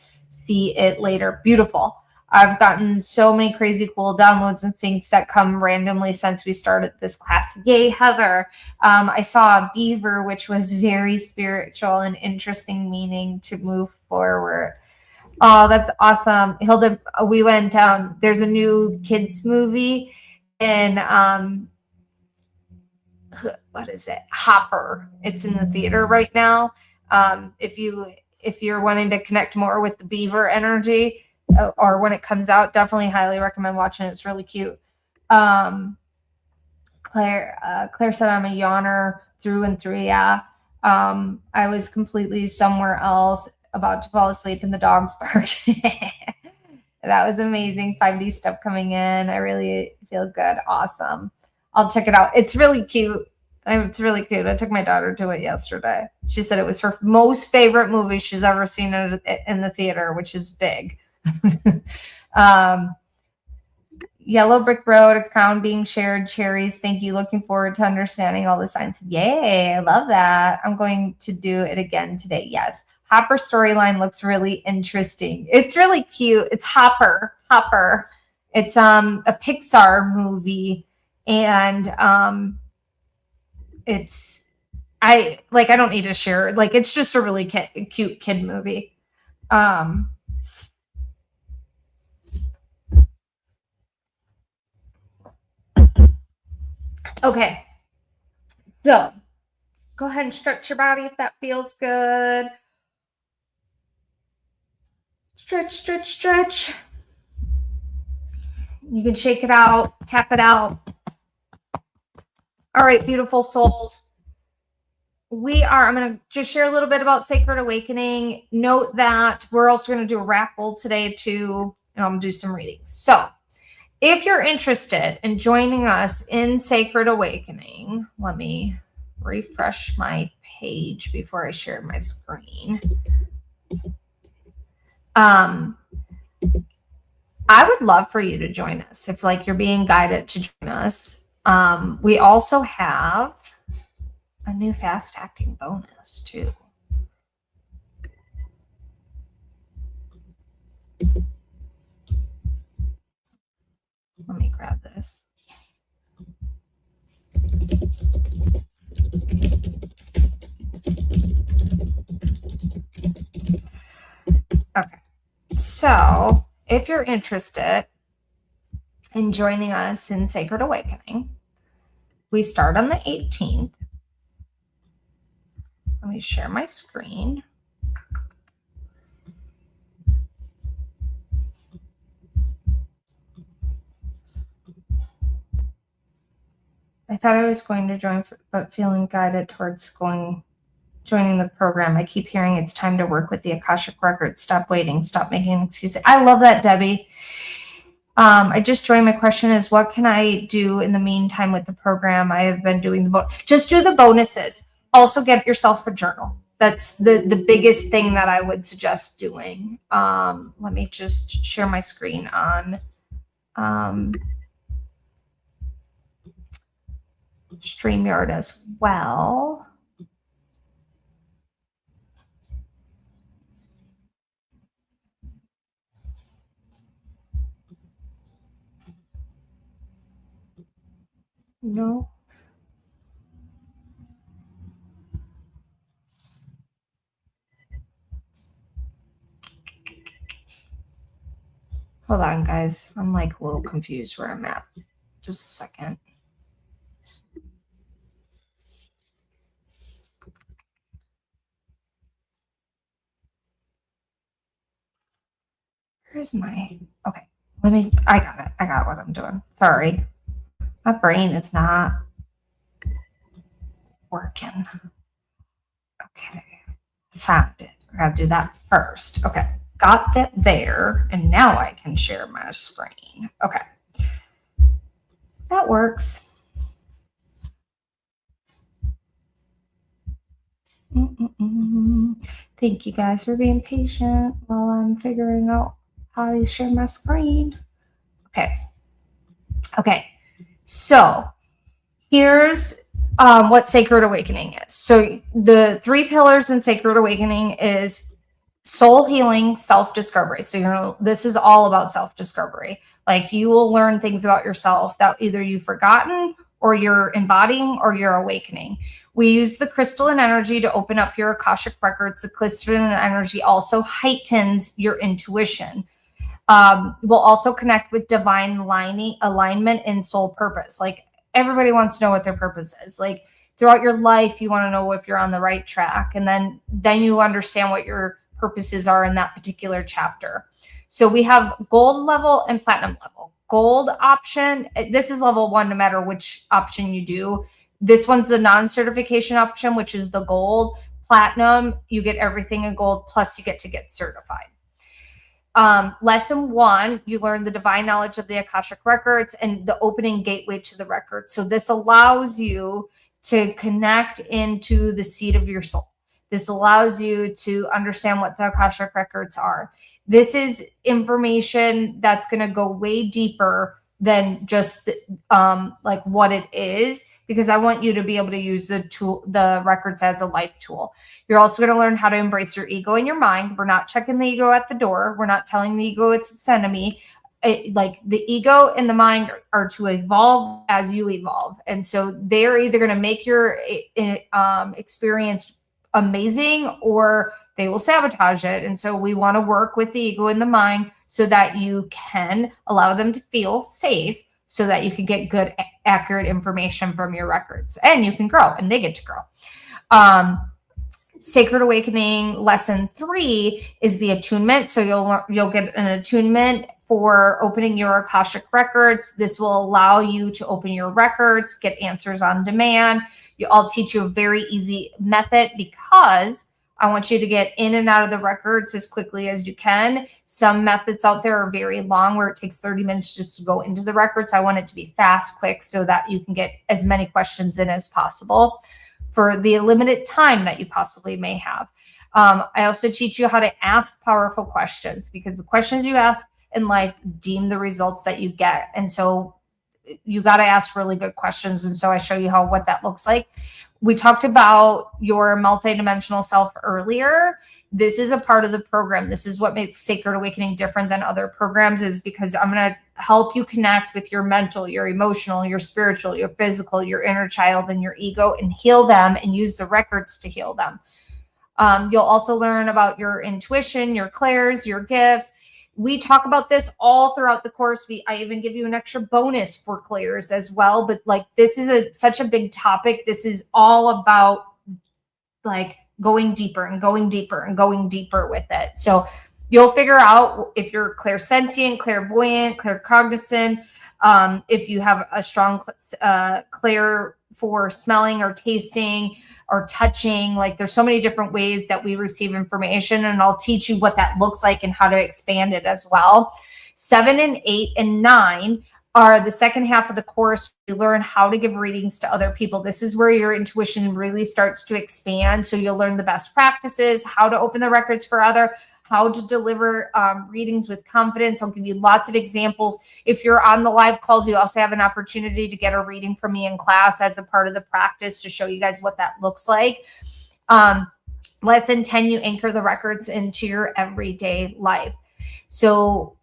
see it later. Beautiful. I've gotten so many crazy cool downloads and things that come randomly since we started this class. Yay, Heather. I saw a beaver, which was very spiritual and interesting meaning to move forward. Oh, that's awesome. Hilda, we went down. There's a new kids movie and what is it? Hopper. It's in the theater right now. If you're wanting to connect more with the beaver energy, or when it comes out, definitely highly recommend watching it. It's really cute. Claire said I'm a yawner through and through. Yeah. I was completely somewhere else, about to fall asleep, and the dogs barked. That was amazing. 5D stuff coming in. I really feel good. Awesome. I'll check it out. It's really cute. It's really cute. I took my daughter to it yesterday. She said it was her most favorite movie she's ever seen in the theater, which is big. Yellow brick road, a crown being shared, cherries. Thank you. Looking forward to understanding all the signs. Yay. I love that. I'm going to do it again today. Yes. Hopper storyline looks really interesting. It's really cute. It's Hopper. It's a Pixar movie. And I don't need to share. Like, it's just a really cute kid movie. Okay. So go ahead and stretch your body if that feels good. Stretch. You can shake it out, tap it out. All right, beautiful souls. I'm going to just share a little bit about Sacred Awakening. Note that we're also going to do a raffle today too, and I'm going to do some readings. So if you're interested in joining us in Sacred Awakening, let me refresh my page before I share my screen. I would love for you to join us if you're being guided to join us. We also have a new fast acting bonus too. Let me grab this. Okay. So if you're interested in joining us in Sacred Awakening, we start on the 18th. Let me share my screen. I thought I was going to join, but feeling guided towards joining the program. I keep hearing it's time to work with the Akashic Records. Stop waiting. Stop making excuses. I love that, Debbie. I just joined. My question is, what can I do in the meantime with the program? I have been doing just do the bonuses. Also get yourself a journal. That's the biggest thing that I would suggest doing. Let me just share my screen on StreamYard as well. No. Hold on, guys. I'm like a little confused where I'm at. Just a second. Where's my, okay. I got it. I got what I'm doing. Sorry. My brain is not working. Okay. Found it. I gotta do that first. Okay. Got that there. And now I can share my screen. Okay. That works. Thank you guys for being patient while I'm figuring out how to share my screen. Okay. So here's what Sacred Awakening is. So the 3 pillars in Sacred Awakening is soul healing, self-discovery. So this is all about self-discovery. Like you will learn things about yourself that either you've forgotten or you're embodying or you're awakening. We use the crystalline energy to open up your Akashic records. The crystalline energy also heightens your intuition. We'll also connect with divine alignment and soul purpose. Like everybody wants to know what their purpose is. Like throughout your life, you want to know if you're on the right track. And then you understand what your purposes are in that particular chapter. So we have gold level and platinum level. Gold option, this is level 1 no matter which option you do. This one's the non-certification option, which is the gold. Platinum, you get everything in gold, plus you get to get certified. Lesson 1, you learn the divine knowledge of the Akashic records and the opening gateway to the record. So this allows you to connect into the seat of your soul. This allows you to understand what the Akashic records are. This is information that's going to go way deeper than just like what it is, because I want you to be able to use the records as a life tool. You're also going to learn how to embrace your ego and your mind. We're not checking the ego at the door. We're not telling the ego it's its enemy. Like the ego and the mind are to evolve as you evolve. And so they're either going to make your experience amazing or they will sabotage it. And so we want to work with the ego and the mind so that you can allow them to feel safe, so that you can get good, accurate information from your records and you can grow and they get to grow. Sacred Awakening lesson 3 is the attunement. So you'll get an attunement for opening your Akashic records. This will allow you to open your records, get answers on demand. I'll teach you a very easy method because I want you to get in and out of the records as quickly as you can. Some methods out there are very long where it takes 30 minutes just to go into the records. I want it to be fast, quick, so that you can get as many questions in as possible for the limited time that you possibly may have. I also teach you how to ask powerful questions, because the questions you ask in life deem the results that you get. And so you got to ask really good questions. And so I show you what that looks like. We talked about your multidimensional self earlier. This is a part of the program. This is what makes Sacred Awakening different than other programs, is because I'm going to help you connect with your mental, your emotional, your spiritual, your physical, your inner child, and your ego, and heal them and use the records to heal them. You'll also learn about your intuition, your clairs, your gifts. We talk about this all throughout the course. I even give you an extra bonus for clairs as well. But like, this is such a big topic. This is all about like going deeper and going deeper and going deeper with it. So you'll figure out if you're clairsentient, clairvoyant, claircognizant, if you have a strong clair for smelling or tasting or touching. Like, there's so many different ways that we receive information, and I'll teach you what that looks like and how to expand it as well. 7 and 8 and 9 are the second half of the course. You learn how to give readings to other people. This is where your intuition really starts to expand. So you'll learn the best practices, how to open the records for other, how to deliver readings with confidence. I'll give you lots of examples. If you're on the live calls, you also have an opportunity to get a reading from me in class as a part of the practice to show you guys what that looks like. Lesson 10, you anchor the records into your everyday life. So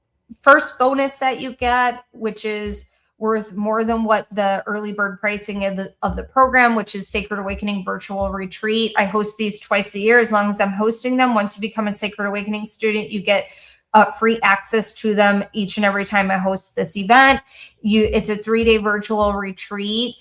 first bonus that you get, which is worth more than what the early bird pricing of the program, which is Sacred Awakening Virtual Retreat. I host these twice a year as long as I'm hosting them. Once you become a Sacred Awakening student, you get free access to them each and every time I host this event. It's a 3-day virtual retreat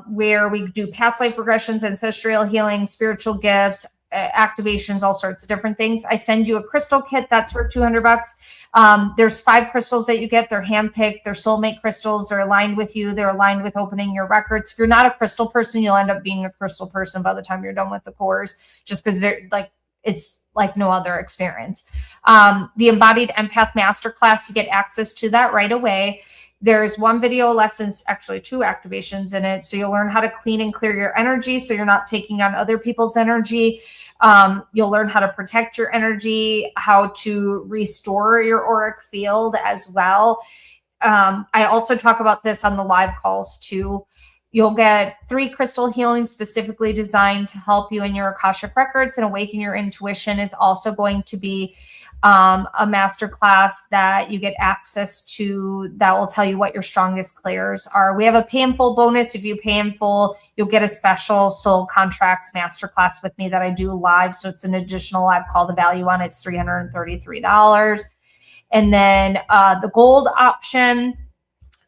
where we do past life regressions, ancestral healing, spiritual gifts, activations, all sorts of different things. I send you a crystal kit that's worth $200. There's 5 crystals that you get. They're handpicked. They're soulmate crystals. They're aligned with you. They're aligned with opening your records. If you're not a crystal person, you'll end up being a crystal person by the time you're done with the course, just because they're like, it's like no other experience. The Embodied Empath Masterclass, you get access to that right away. There's 1 video lesson, actually 2 activations in it. So you'll learn how to clean and clear your energy so you're not taking on other people's energy. You'll learn how to protect your energy, how to restore your auric field as well. I also talk about this on the live calls too. You'll get 3 crystal healings specifically designed to help you in your Akashic Records, and Awaken Your Intuition is also going to be a masterclass that you get access to that will tell you what your strongest clairs are. We have a pay in full bonus. If you pay in full, you'll get a special soul contracts masterclass with me that I do live. So it's an additional live call. The value on it's $333. And then the gold option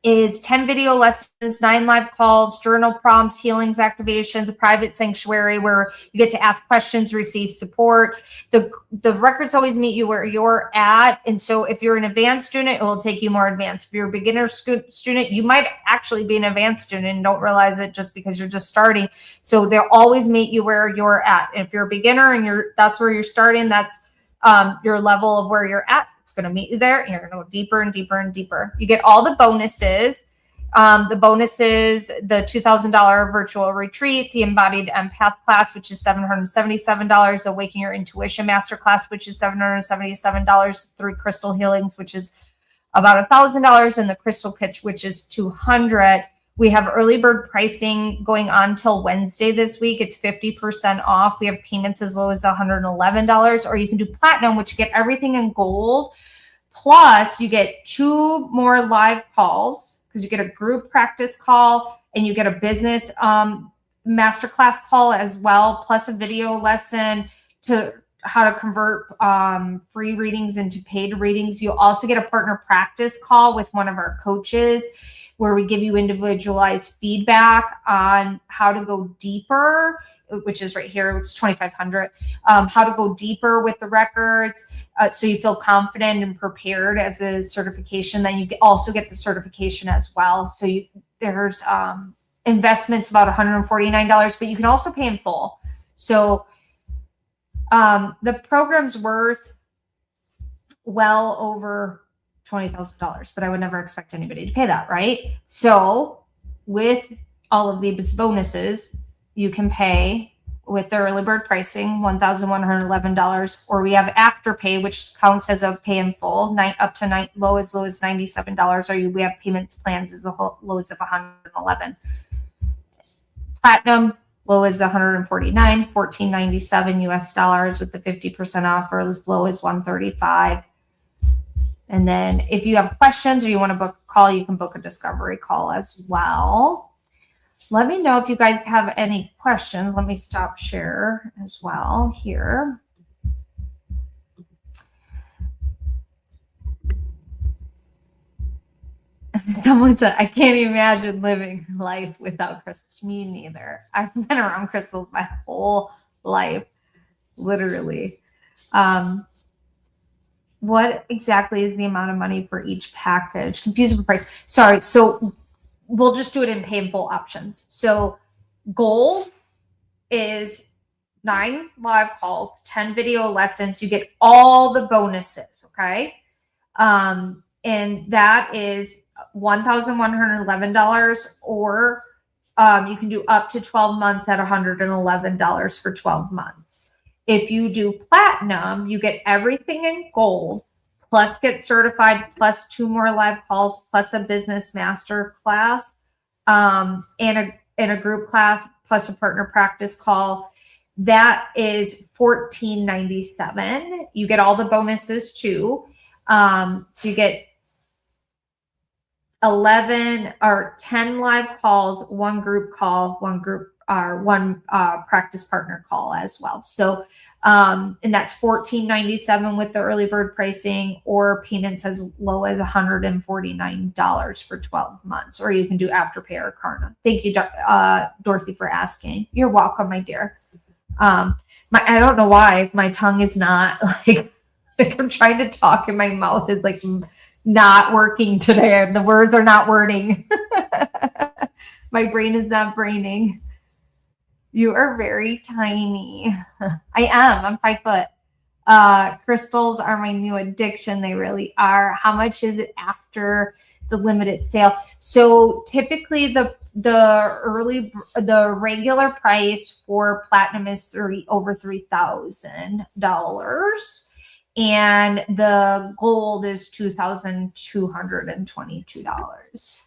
is 10 video lessons, 9 live calls, journal prompts, healings, activations, a private sanctuary where you get to ask questions, receive support. The records always meet you where you're at. And so if you're an advanced student, it will take you more advanced. If you're a beginner student, you might actually be an advanced student and don't realize it just because you're just starting. So they'll always meet you where you're at. And if you're a beginner and that's where you're starting, that's your level of where you're at. It's going to meet you there, and you're going to go deeper and deeper and deeper. You get all the bonuses. The bonuses, the $2,000 virtual retreat, the Embodied Empath class, which is $777, Awaken Your Intuition Masterclass, which is $777, 3 crystal healings, which is about $1,000, and the crystal kit, which is $200. We have early bird pricing going on till Wednesday this week. It's 50% off. We have payments as low as $111, or you can do platinum, which you get everything in gold. Plus, you get 2 more live calls because you get a group practice call and you get a business masterclass call as well, plus a video lesson to how to convert free readings into paid readings. You'll also get a partner practice call with one of our coaches, where we give you individualized feedback on how to go deeper, which is right here, it's $2,500, how to go deeper with the records so you feel confident and prepared as a certification. Then you also get the certification as well. So there's investments about $149, but you can also pay in full. So the program's worth well over $20,000, but I would never expect anybody to pay that, right? So with all of these bonuses, you can pay with the early bird pricing, $1,111, or we have Afterpay, which counts as a pay in full, up to low as $97, or we have payments plans as low as $111. Platinum, Low is 149, 14.97 US dollars with the 50% offer. As low as 135. And then if you have questions or you want to book a call, you can book a discovery call as well. Let me know if you guys have any questions. Let me stop share as well here. Someone said, I can't imagine living life without crystals. Me neither. I've been around crystals my whole life, literally. What exactly is the amount of money for each package? Confusing the price. Sorry. So we'll just do it in pay in full options. So gold is 9 live calls, 10 video lessons. You get all the bonuses. Okay. And that is $1,111, or you can do up to 12 months at $111 for 12 months. If you do platinum, you get everything in gold, plus get certified, plus 2 more live calls, plus a business master class, and a group class, plus a partner practice call. That is $1,497. You get all the bonuses too. So you get 11 or 10 live calls, 1 group call, 1 practice partner call as well. So, and that's $1,497 with the early bird pricing, or payments as low as $149 for 12 months, or you can do Afterpay or Klarna. Thank you, Dorothy, for asking. You're welcome, my dear. I don't know why my tongue is not like I'm trying to talk and my mouth is like not working today. The words are not wording. My brain is not braining. You are very tiny. I am. I'm 5 foot. Crystals are my new addiction. They really are. How much is it after the limited sale? So typically the regular price for platinum is over $3,000. And the gold is $2,222.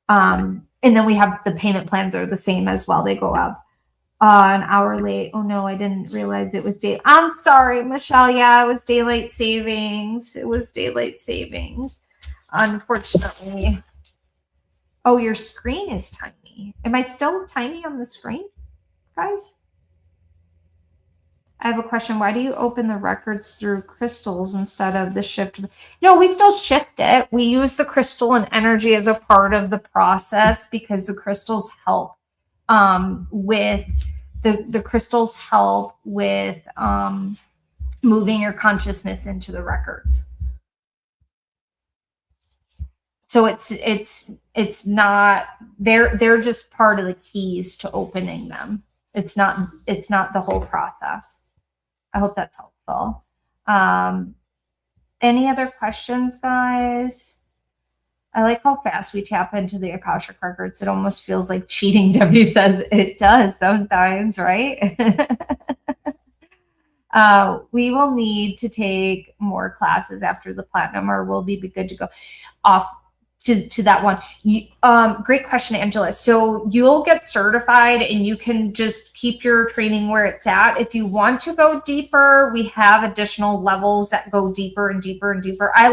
And then we have the payment plans are the same as well. They go up an hour late. Oh no, I didn't realize it was day. I'm sorry, Michelle. Yeah, it was daylight savings. It was daylight savings. Unfortunately. Oh, your screen is tiny. Am I still tiny on the screen, guys? I have a question. Why do you open the records through crystals instead of the shift? No, we still shift it. We use the crystal and energy as a part of the process because the crystals help with the crystals help with moving your consciousness into the records. So it's not they're just part of the keys to opening them. It's not the whole process. I hope that's helpful. Any other questions, guys? I like how fast we tap into the Akashic Records. It almost feels like cheating. Debbie says it does sometimes, right? We will need to take more classes after the platinum, or we'll be good to go off to that one. Great question, Angela. So you'll get certified and you can just keep your training where it's at. If you want to go deeper, we have additional levels that go deeper and deeper and deeper. I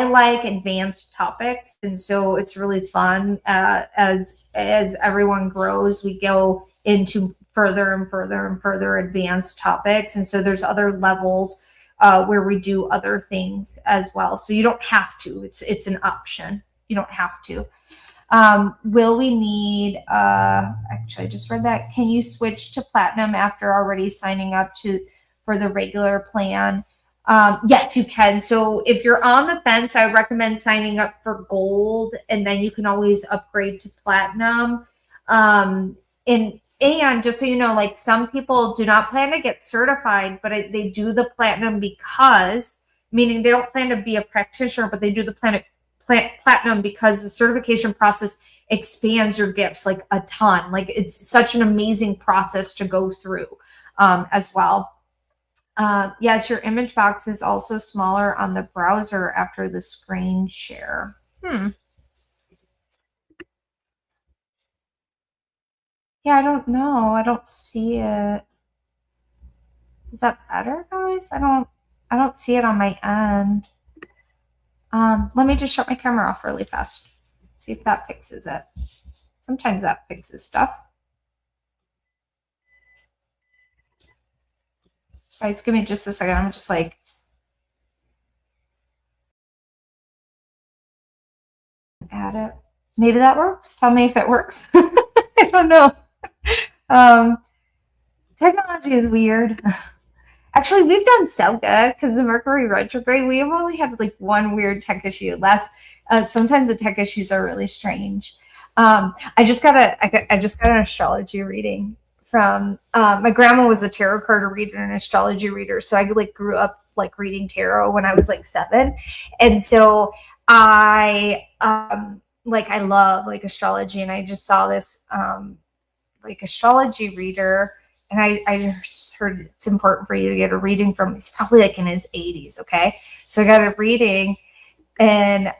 like advanced topics, and so it's really fun. As everyone grows, we go into further and further and further advanced topics, and so there's other levels where we do other things as well. So you don't have to. It's an option. You don't have to. Will we need? Actually, I just read that. Can you switch to platinum after already signing up for the regular plan? Yes, you can. So if you're on the fence, I recommend signing up for gold, and then you can always upgrade to platinum. And just so you know, like some people do not plan to get certified, but they do the platinum because, meaning they don't plan to be a practitioner, but they do the platinum because the certification process expands your gifts like a ton. Like it's such an amazing process to go through as well. Yes, your image box is also smaller on the browser after the screen share. Yeah, I don't know. I don't see it. Is that better, guys? I don't see it on my end. Let me just shut my camera off really fast. See if that fixes it. Sometimes that fixes stuff. Guys, give me just a second. I'm just like, add it. Maybe that works. Tell me if it works. I don't know. Technology is weird. Actually, we've done so good because the Mercury retrograde, we have only had like one weird tech issue. Sometimes the tech issues are really strange. I just got an astrology reading from my grandma was a tarot card reader and an astrology reader, so I like grew up like reading tarot when I was like 7, and so I love like astrology, and I just saw this like astrology reader. And I just heard it's important for you to get a reading from. He's probably like in his 80s. Okay, so I got a reading, and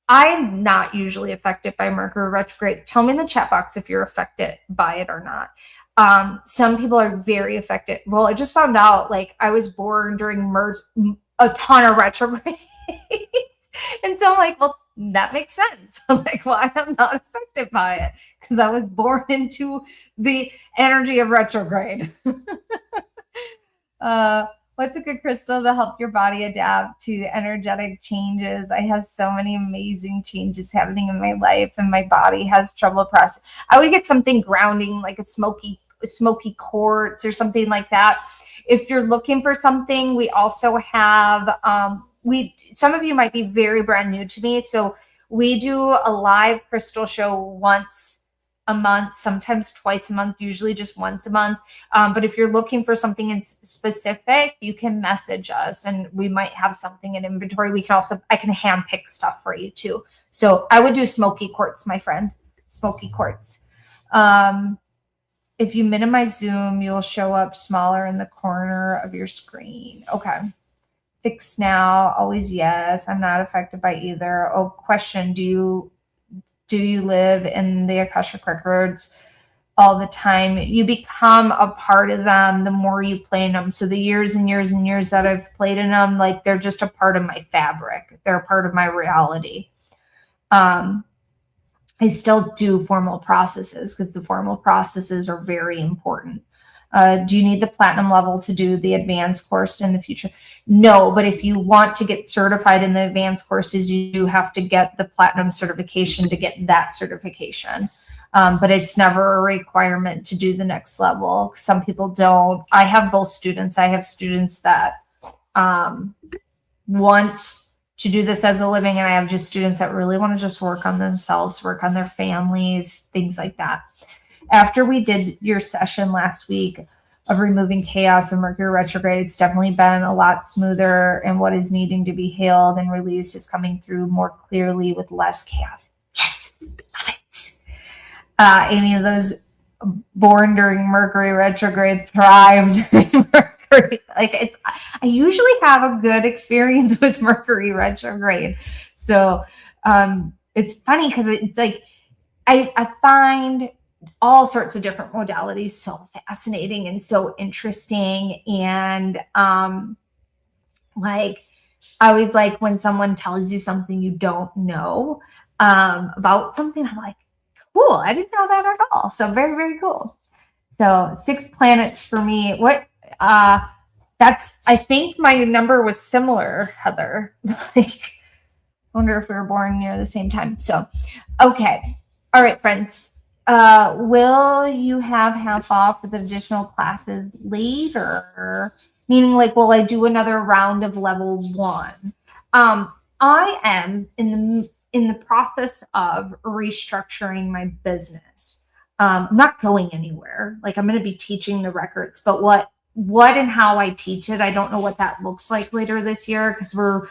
I'm not usually affected by Mercury retrograde. Tell me in the chat box if you're affected by it or not. Some people are very affected. Well, I just found out like I was born during a ton of retrograde, and so I'm like, well, that makes sense. I'm like, why I'm not affected by it? Because I was born into the energy of retrograde. What's a good crystal to help your body adapt to energetic changes? I have so many amazing changes happening in my life, and my body has trouble processing. I would get something grounding, like a smoky quartz or something like that. If you're looking for something, we also have some of you might be very brand new to me, so we do a live crystal show once a month, sometimes twice a month, usually just once a month. But if you're looking for something in specific, you can message us and we might have something in inventory. I can hand pick stuff for you too. So I would do smoky quartz, my friend, smoky quartz. If you minimize Zoom, you'll show up smaller in the corner of your screen. Okay. Fix now, always yes. I'm not affected by either. Oh, question, do you live in the Akashic Records all the time? You become a part of them the more you play in them. So the years and years and years that I've played in them, like they're just a part of my fabric. They're a part of my reality. I still do formal processes because the formal processes are very important. Do you need the platinum level to do the advanced course in the future? No, but if you want to get certified in the advanced courses, you do have to get the platinum certification to get that certification. But it's never a requirement to do the next level. Some people don't. I have both students. I have students that want to do this as a living, and I have just students that really want to just work on themselves, work on their families, things like that. After we did your session last week of removing chaos and Mercury retrograde, it's definitely been a lot smoother, and what is needing to be healed and released is coming through more clearly with less chaos. Yes, love it. Amy, those born during Mercury retrograde thrive during Mercury. I usually have a good experience with Mercury retrograde. So it's funny because it's like I find all sorts of different modalities so fascinating and so interesting. And like I always like when someone tells you something you don't know about something, I'm like, cool, I didn't know that at all. So very, very cool. So 6 planets for me. I think my number was similar, Heather. Like, I wonder if we were born near the same time. So, okay. All right, friends. Will you have half off with additional classes later? Meaning like, will I do another round of level 1? I am in the process of restructuring my business. I'm not going anywhere. Like I'm going to be teaching the records, but what and how I teach it, I don't know what that looks like later this year because we're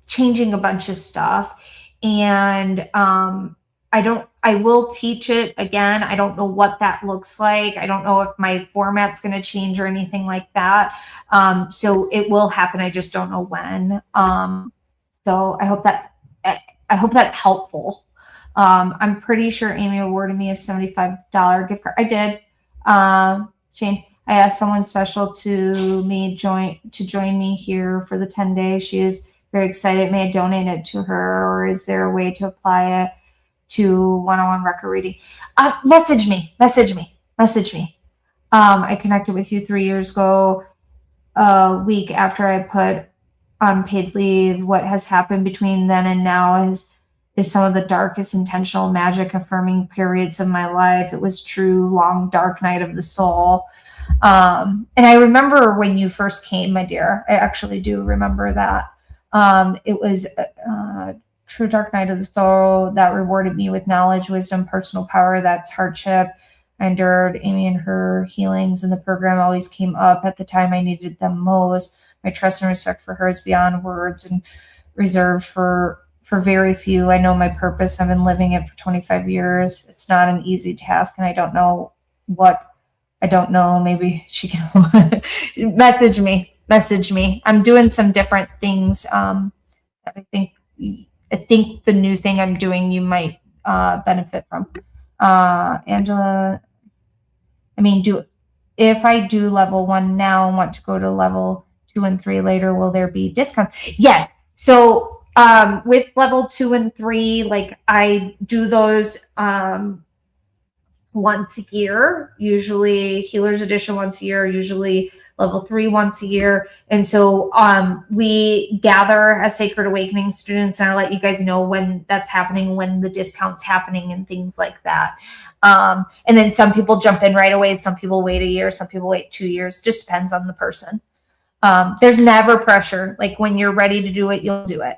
changing a bunch of stuff, and I will teach it again. I don't know what that looks like. I don't know if my format's going to change or anything like that. So it will happen. I just don't know when. So I hope that's helpful. I'm pretty sure Amy awarded me a $75 gift card. I did. Shane, I asked someone special to join me here for the 10 days. She is very excited. May I donate it to her, or is there a way to apply it to one-on-one record reading? Message me. I connected with you 3 years ago, a week after I put on paid leave. What has happened between then and now is some of the darkest intentional magic affirming periods of my life. It was true long dark night of the soul. And I remember when you first came, my dear. I actually do remember that. It was true dark night of the soul that rewarded me with knowledge, wisdom, personal power. That's hardship I endured. Amy and her healings in the program always came up at the time I needed them most. My trust and respect for her is beyond words and reserved for very few. I know my purpose. I've been living it for 25 years. It's not an easy task, and I don't know what I don't know. Maybe she can message me. I'm doing some different things. That I think the new thing I'm doing you might benefit from. Angela, if I do level 1 now and want to go to level 2 and 3 later, will there be discounts? Yes. So with level 2 and 3, like I do those once a year, usually Healer's Edition once a year, usually level 3 once a year. And so we gather as Sacred Awakening students, and I'll let you guys know when that's happening, when the discount's happening and things like that. And then some people jump in right away. Some people wait a year. Some people wait 2 years. Just depends on the person. There's never pressure. Like when you're ready to do it, you'll do it.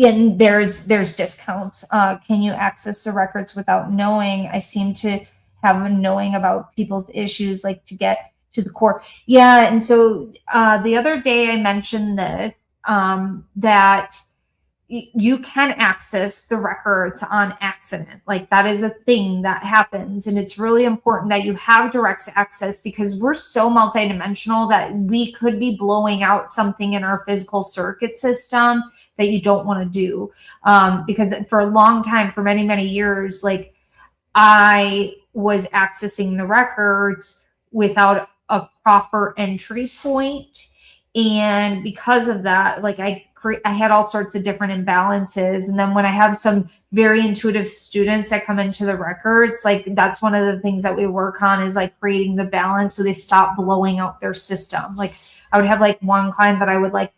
And there's discounts. Can you access the records without knowing? I seem to have a knowing about people's issues, like to get to the core. Yeah. And so the other day I mentioned this, that you can access the records on accident. Like that is a thing that happens. And it's really important that you have direct access, because we're so multidimensional that we could be blowing out something in our physical circuit system that you don't want to do. Because for a long time, for many, many years, like I was accessing the records without a proper entry point. And because of that, like I had all sorts of different imbalances. And then when I have some very intuitive students that come into the records, like that's one of the things that we work on, is like creating the balance so they stop blowing out their system. Like I would have like one client that I would like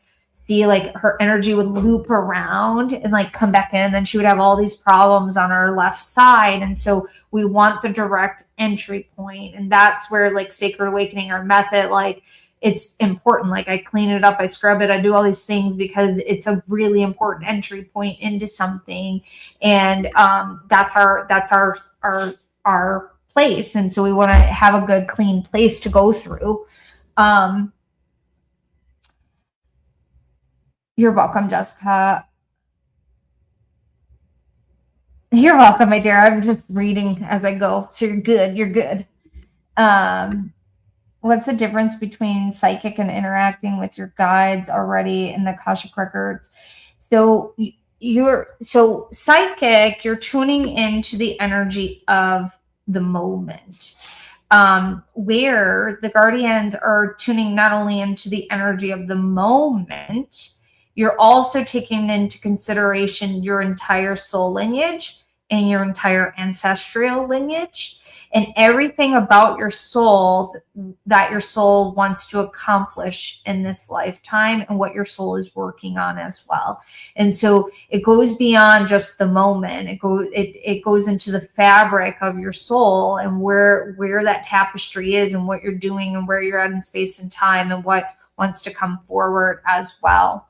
see, like her energy would loop around and like come back in, and then she would have all these problems on her left side. And so we want the direct entry point. And that's where like Sacred Awakening, our method, like it's important. Like I clean it up, I scrub it, I do all these things because it's a really important entry point into something. And that's our place. And so we want to have a good, clean place to go through. You're welcome, Jessica. You're welcome, my dear. I'm just reading as I go. So you're good. You're good. What's the difference between psychic and interacting with your guides already in the Akashic Records? So psychic, you're tuning into the energy of the moment. Where the guardians are tuning not only into the energy of the moment, you're also taking into consideration your entire soul lineage and your entire ancestral lineage, and everything about your soul that your soul wants to accomplish in this lifetime, and what your soul is working on as well. And so it goes beyond just the moment. It goes into the fabric of your soul, and where that tapestry is, and what you're doing, and where you're at in space and time, and what wants to come forward as well.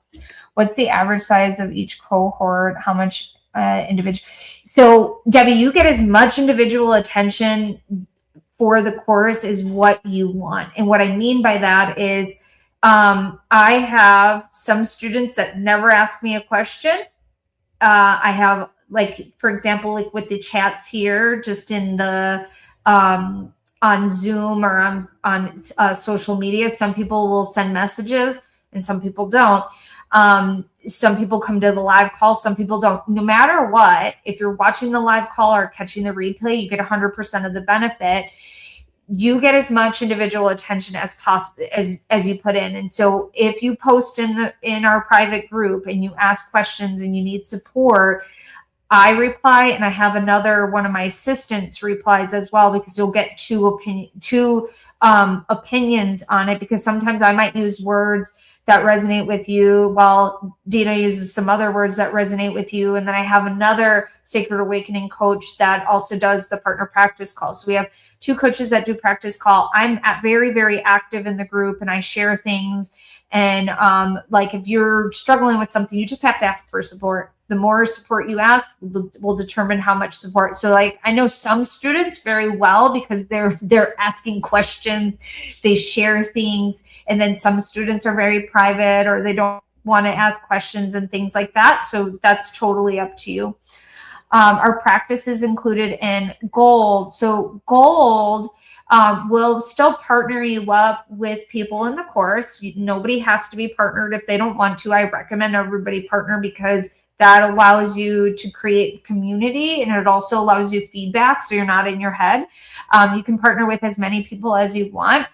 What's the average size of each cohort? How much individual? So Debbie, you get as much individual attention for the course as what you want. And what I mean by that is I have some students that never ask me a question. I have, like, for example, like with the chats here, just in the on Zoom or on social media, some people will send messages and some people don't. some people come to the live call, some people don't. No matter what, if you're watching the live call or catching the replay, you get 100% of the benefit. You get as much individual attention as possible as you put in. And so if you post in our private group and you ask questions and you need support, I reply, and I have another one of my assistants replies as well, because you'll get two opinions on it, because sometimes I might use words that resonate with you while Dina uses some other words that resonate with you. And then I have another Sacred Awakening coach that also does the partner practice call. So we have two coaches that do practice call. I'm very, very active in the group, and I share things. And like if you're struggling with something, you just have to ask for support. The more support you ask will determine how much support. So like I know some students very well because they're asking questions, they share things, and then some students are very private or they don't want to ask questions and things like that. So that's totally up to you. Our practice is included in Gold. So Gold will still partner you up with people in the course. Nobody has to be partnered if they don't want to. I recommend everybody partner because that allows you to create community, and it also allows you feedback so you're not in your head. You can partner with as many people as you want.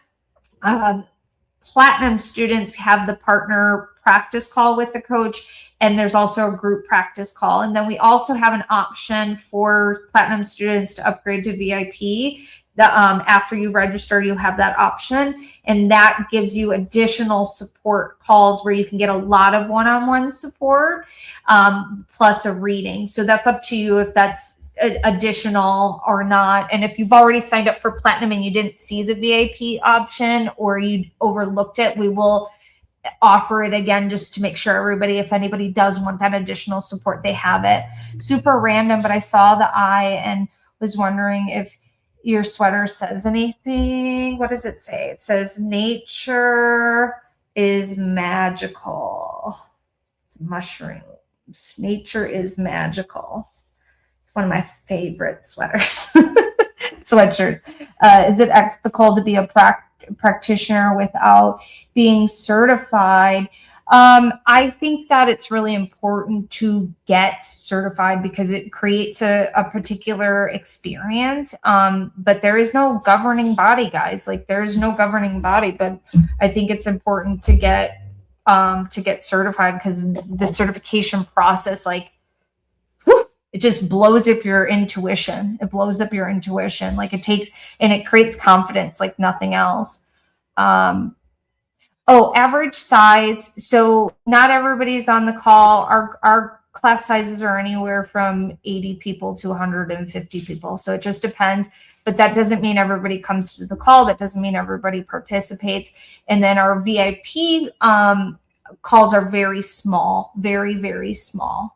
Platinum students have the partner practice call with the coach, and there's also a group practice call. And then we also have an option for Platinum students to upgrade to VIP. After you register, you have that option, and that gives you additional support calls where you can get a lot of one-on-one support plus a reading. So that's up to you if that's additional or not. And if you've already signed up for Platinum and you didn't see the VIP option or you overlooked it, we will offer it again just to make sure everybody, if anybody does want that additional support, they have it. Super random, but I saw the eye and was wondering if your sweater says anything. What does it say? It says nature is magical. It's mushrooms. Nature is magical. It's one of my favorite sweaters. Sweatshirt. Is it ethical to be a practitioner without being certified? I think that it's really important to get certified because it creates a particular experience. But there is no governing body, guys. Like there is no governing body, but I think it's important to get certified because the certification process, like, it just blows up your intuition. It blows up your intuition. Like it takes, and it creates confidence like nothing else. Average size. So not everybody's on the call. Our class sizes are anywhere from 80 people to 150 people. So it just depends, but that doesn't mean everybody comes to the call. That doesn't mean everybody participates. And then our VIP calls are very small, very, very small.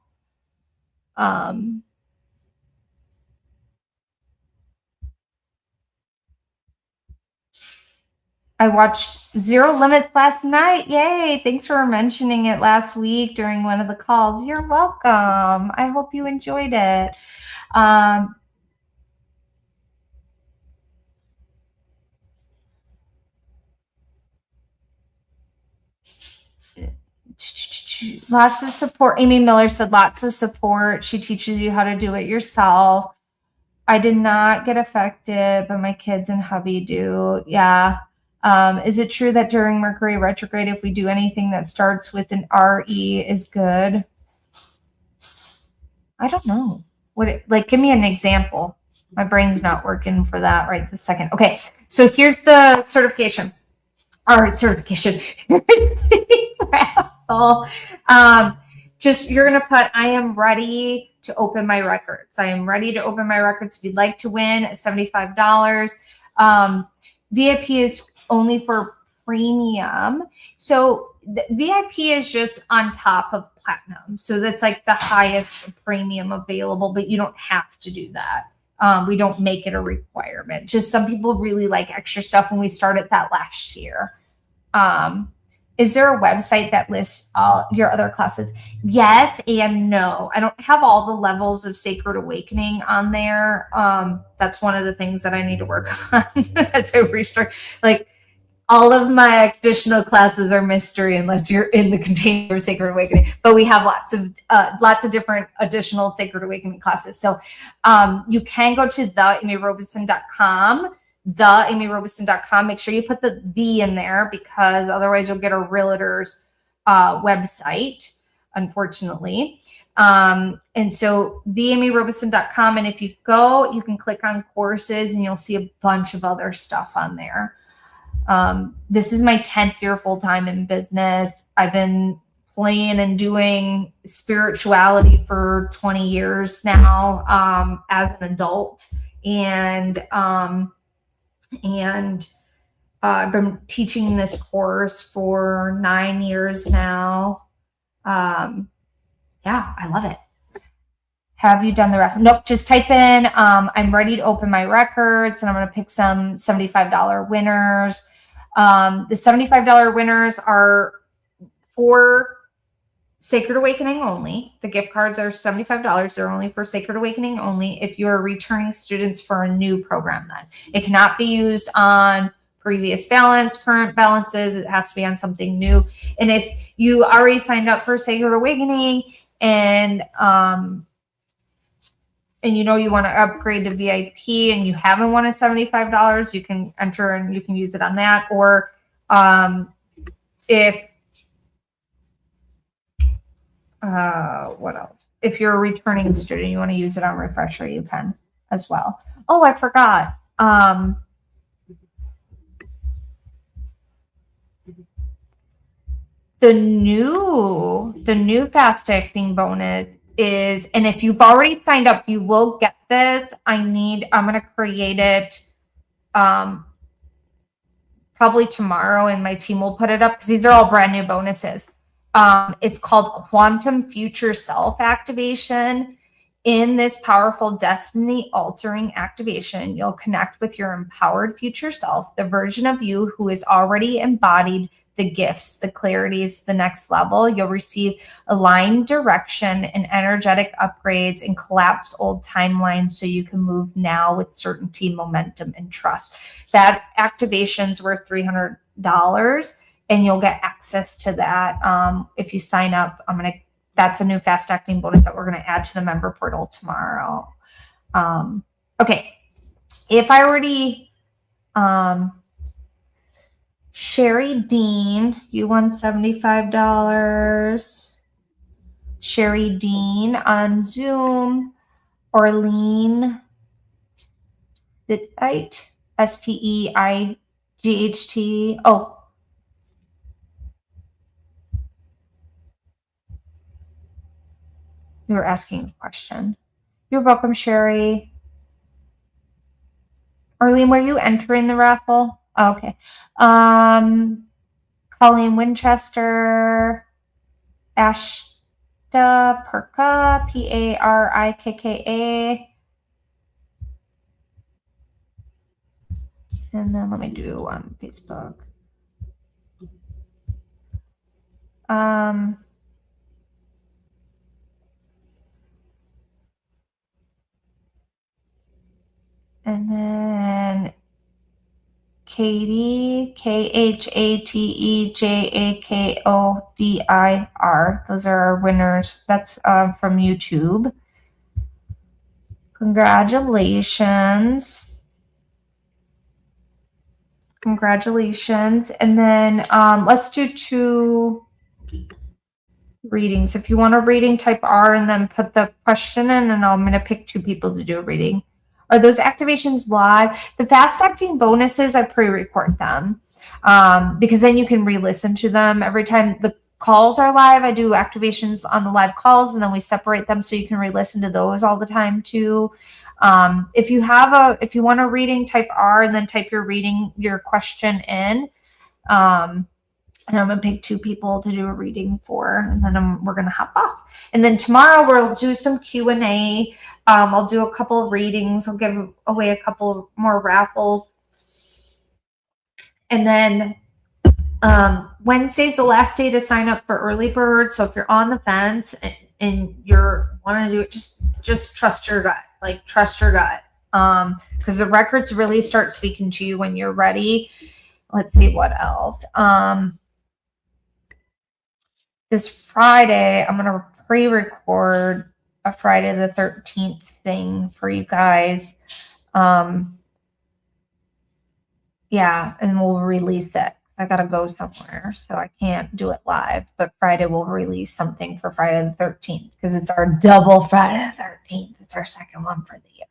I watched Zero Limits last night. Yay. Thanks for mentioning it last week during one of the calls. You're welcome. I hope you enjoyed it. Lots of support. Amy Miller said lots of support. She teaches you how to do it yourself. I did not get affected, but my kids and hubby do. Yeah. Is it true that during Mercury retrograde, if we do anything that starts with an RE is good? I don't know. Give me an example. My brain's not working for that right this second. Okay. So here's the certification. Here's the raffle. You're going to put, I am ready to open my records. I am ready to open my records. If you'd like to win, $75. VIP is only for premium. So the VIP is just on top of Platinum. So that's like the highest premium available, but you don't have to do that. We don't make it a requirement. Just some people really like extra stuff when we started that last year. Is there a website that lists all your other classes? Yes and no. I don't have all the levels of Sacred Awakening on there. That's one of the things that I need to work on as I restrict. Like all of my additional classes are mystery unless you're in the container of Sacred Awakening. But we have lots of different additional Sacred Awakening classes. So you can go to theamyrobeson.com, theamyrobeson.com. Make sure you put the in there, because otherwise you'll get a realtor's website, unfortunately. And so theamyrobeson.com. And if you go, you can click on courses and you'll see a bunch of other stuff on there. This is my 10th year full-time in business. I've been playing and doing spirituality for 20 years now, as an adult. And I've been teaching this course for 9 years now. Yeah, I love it. Have you done the reference? Nope. Just type in, I'm ready to open my records, and I'm going to pick some $75 winners. The $75 winners are for Sacred Awakening only. The gift cards are $75. They're only for Sacred Awakening only. If you're returning students for a new program, then it cannot be used on previous balance, current balances. It has to be on something new. And if you already signed up for Sacred Awakening and you know you want to upgrade to VIP and you haven't won a $75, you can enter and you can use it on that. Or what else? If you're a returning student, you want to use it on Refresher, you can as well. Oh, I forgot. The new fast acting bonus is, and if you've already signed up, you will get this. I'm going to create it probably tomorrow, and my team will put it up because these are all brand new bonuses. It's called Quantum Future Self Activation. In this powerful destiny altering activation, you'll connect with your empowered future self, the version of you who is already embodied the gifts, the clarities, the next level. You'll receive aligned direction and energetic upgrades, and collapse old timelines so you can move now with certainty, momentum, and trust. That activation's worth $300, and you'll get access to that if you sign up. That's a new fast acting bonus that we're going to add to the member portal tomorrow. Okay. If I already, Sherry Dean, you won $75. Sherry Dean on Zoom. Orlean Speight, Speight. Oh, you were asking a question. You're welcome, Sherry. Arlene, were you entering the raffle? Oh, okay. Colleen Winchester, Ashta Perka, Parikka. And then let me do on Facebook. And then Katie, Khatejakodir. Those are our winners. That's from YouTube. Congratulations. Congratulations. And then let's do 2 readings. If you want a reading, type R and then put the question in, and I'm going to pick 2 people to do a reading. Are those activations live? The fast acting bonuses, I pre-record them because then you can re-listen to them every time the calls are live. I do activations on the live calls, and then we separate them so you can re-listen to those all the time too. If you want a reading, type R and then type your question in. And I'm going to pick 2 people to do a reading for, and then we're going to hop off. And then tomorrow we'll do some Q&A. I'll do a couple of readings. I'll give away a couple more raffles. And then Wednesday's the last day to sign up for early bird. So if you're on the fence and you're want to do it, just trust your gut. Like, trust your gut. Because the records really start speaking to you when you're ready. let's see what else. This Friday, I'm gonna pre-record a Friday the 13th thing for you guys. Yeah, and we'll release it. I gotta go somewhere, so I can't do it live. But Friday we'll release something for Friday the 13th because it's our double Friday the 13th. It's our second one for the year.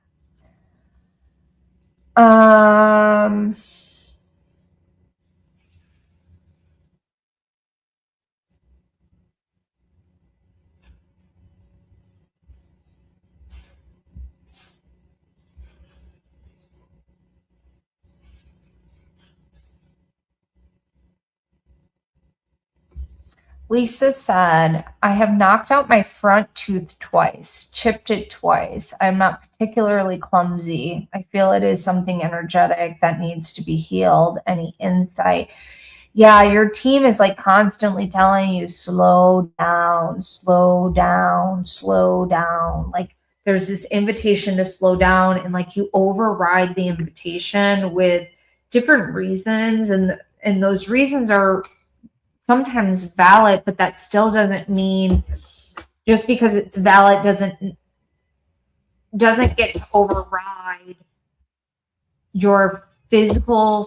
Lisa said, I have knocked out my front tooth twice, chipped it twice. I'm not particularly clumsy. I feel it is something energetic that needs to be healed. Any insight? Yeah, your team is like constantly telling you, slow down, slow down, slow down. Like there's this invitation to slow down, and like you override the invitation with different reasons. And those reasons are sometimes valid, but that still doesn't mean just because it's valid doesn't get to override your physical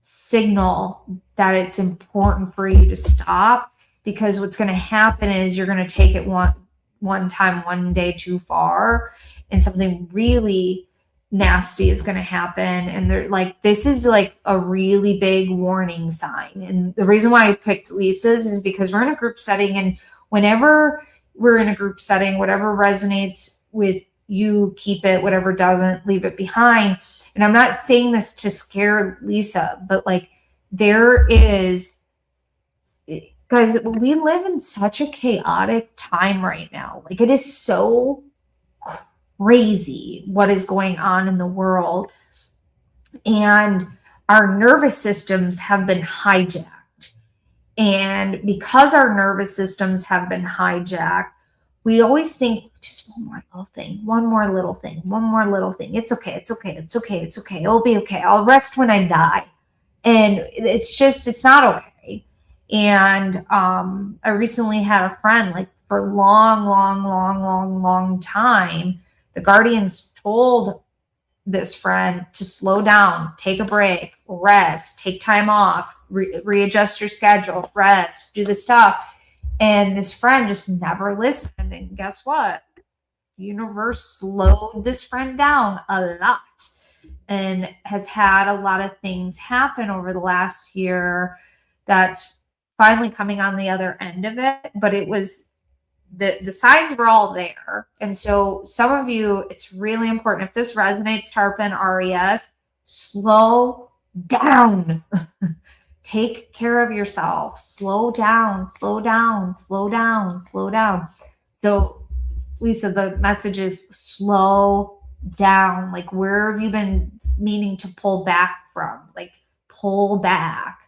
signal that it's important for you to stop. Because what's going to happen is you're going to take it one time, one day too far, and something really nasty is going to happen. And they're like, this is like a really big warning sign. And the reason why I picked Lisa's is because we're in a group setting, and whenever we're in a group setting, whatever resonates with you, keep it, whatever doesn't, leave it behind. And I'm not saying this to scare Lisa, but like there is, guys, we live in such a chaotic time right now. Like it is so crazy what is going on in the world. And our nervous systems have been hijacked. And because our nervous systems have been hijacked, we always think just one more little thing, one more little thing, one more little thing. It's okay. It's okay. It's okay. It's okay. It'll be okay. I'll rest when I die. And it's not okay. And I recently had a friend, like for a long time, the guardians told this friend to slow down, take a break, rest, take time off, readjust your schedule, rest, do the stuff. And this friend just never listened. And guess what? Universe slowed this friend down a lot and has had a lot of things happen over the last year that's finally coming on the other end of it. But it was the signs were all there. And so some of you, it's really important. If this resonates, Tarpon, RES, slow down. Take care of yourself. Slow down, slow down, slow down, slow down. So, Lisa, the message is slow down. Like, where have you been meaning to pull back from? Like, pull back.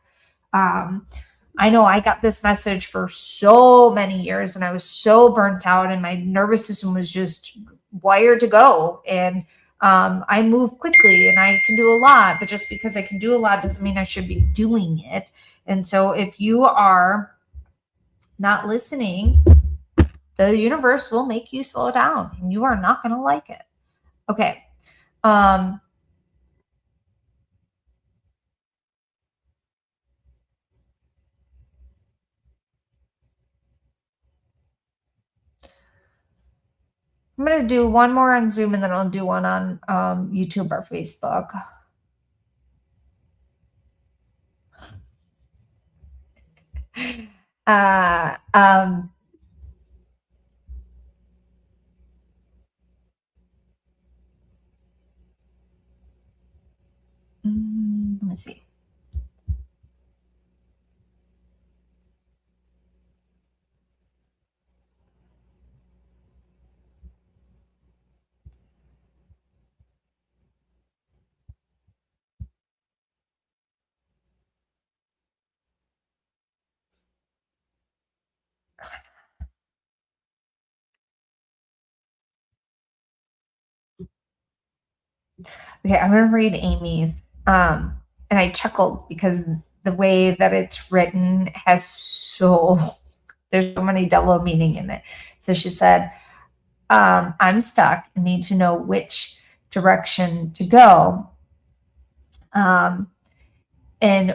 I know I got this message for so many years, and I was so burnt out, and my nervous system was just wired to go. And I move quickly and I can do a lot, but just because I can do a lot doesn't mean I should be doing it. And so if you are not listening, the universe will make you slow down, and you are not going to like it. Okay. I'm going to do one more on Zoom, and then I'll do one on YouTube or Facebook. Uh, um, let's see. Okay, I'm going to read Amy's. and I chuckled because the way that it's written has there's so many double meaning in it. So she said, I'm stuck and need to know which direction to go. And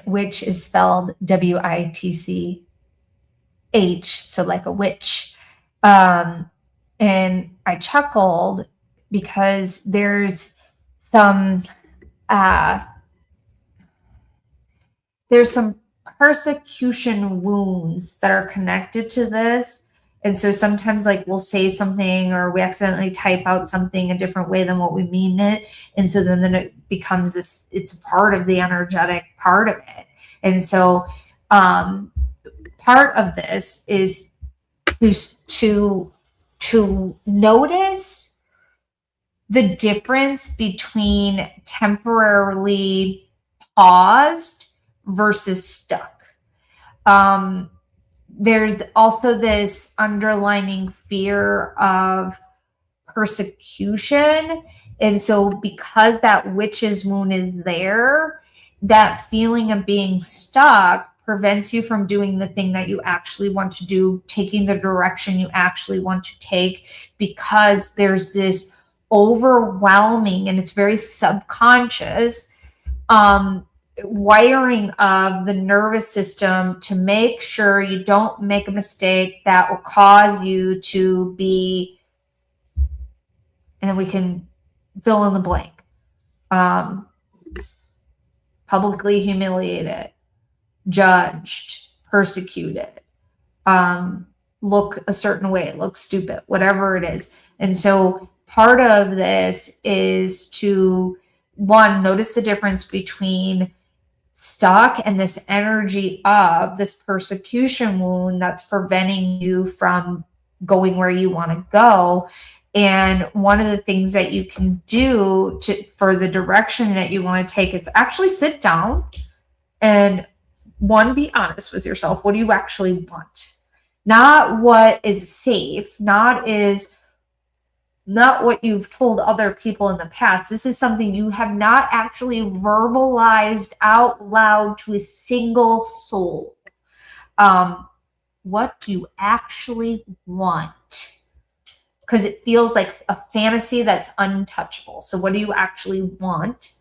which is spelled WITCH, so like a witch. And I chuckled because there's some persecution wounds that are connected to this. And so sometimes like we'll say something or we accidentally type out something a different way than what we mean it. And so then it becomes this, it's part of the energetic part of it. And so part of this is to notice the difference between temporarily paused versus stuck. There's also this underlining fear of persecution. And so because that witch's wound is there, that feeling of being stuck prevents you from doing the thing that you actually want to do, taking the direction you actually want to take, because there's this overwhelming, and it's very subconscious, wiring of the nervous system to make sure you don't make a mistake that will cause you to be, and then we can fill in the blank, publicly humiliated, judged, persecuted, look a certain way, look stupid, whatever it is. And so part of this is to, one, notice the difference between stuck and this energy of this persecution wound that's preventing you from going where you want to go. And one of the things that you can do for the direction that you want to take is actually sit down and, one, be honest with yourself. What do you actually want? Not what is safe, not what you've told other people in the past. This is something you have not actually verbalized out loud to a single soul. What do you actually want? Because it feels like a fantasy that's untouchable. So what do you actually want?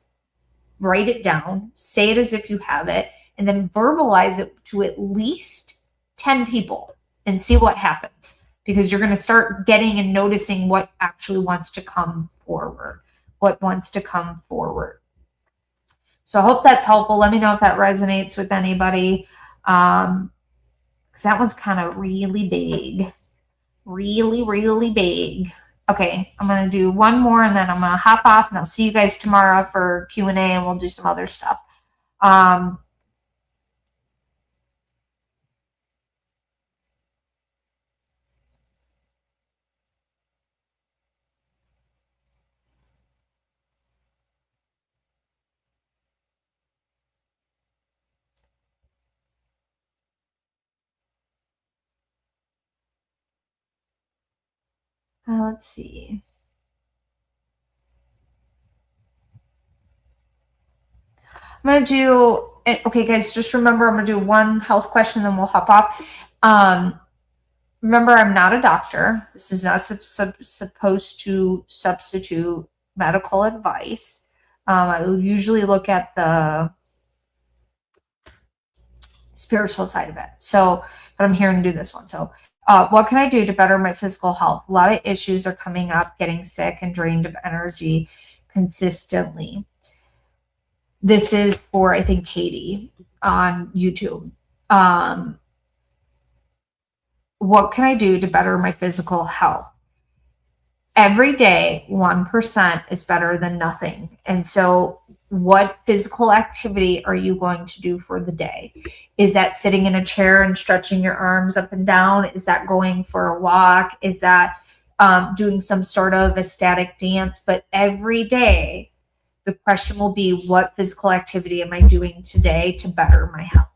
Write it down, say it as if you have it, and then verbalize it to at least 10 people and see what happens. Because you're going to start getting and noticing what actually wants to come forward, So I hope that's helpful. Let me know if that resonates with anybody. Because that one's kind of really big. Really, really big. Okay, I'm going to do one more and then I'm going to hop off, and I'll see you guys tomorrow for Q&A, and we'll do some other stuff. Let's see. I'm going to do, okay, guys, just remember I'm going to do one health question, then we'll hop off. Remember, I'm not a doctor. This is not supposed to substitute medical advice. I usually look at the spiritual side of it. So, but I'm here to do this one. So, what can I do to better my physical health? A lot of issues are coming up, getting sick and drained of energy consistently. This is for, I think, Katie on YouTube. What can I do to better my physical health? Every day, 1% is better than nothing. And so what physical activity are you going to do for the day? Is that sitting in a chair and stretching your arms up and down? Is that going for a walk? Is that doing some sort of ecstatic dance? But every day, the question will be, what physical activity am I doing today to better my health?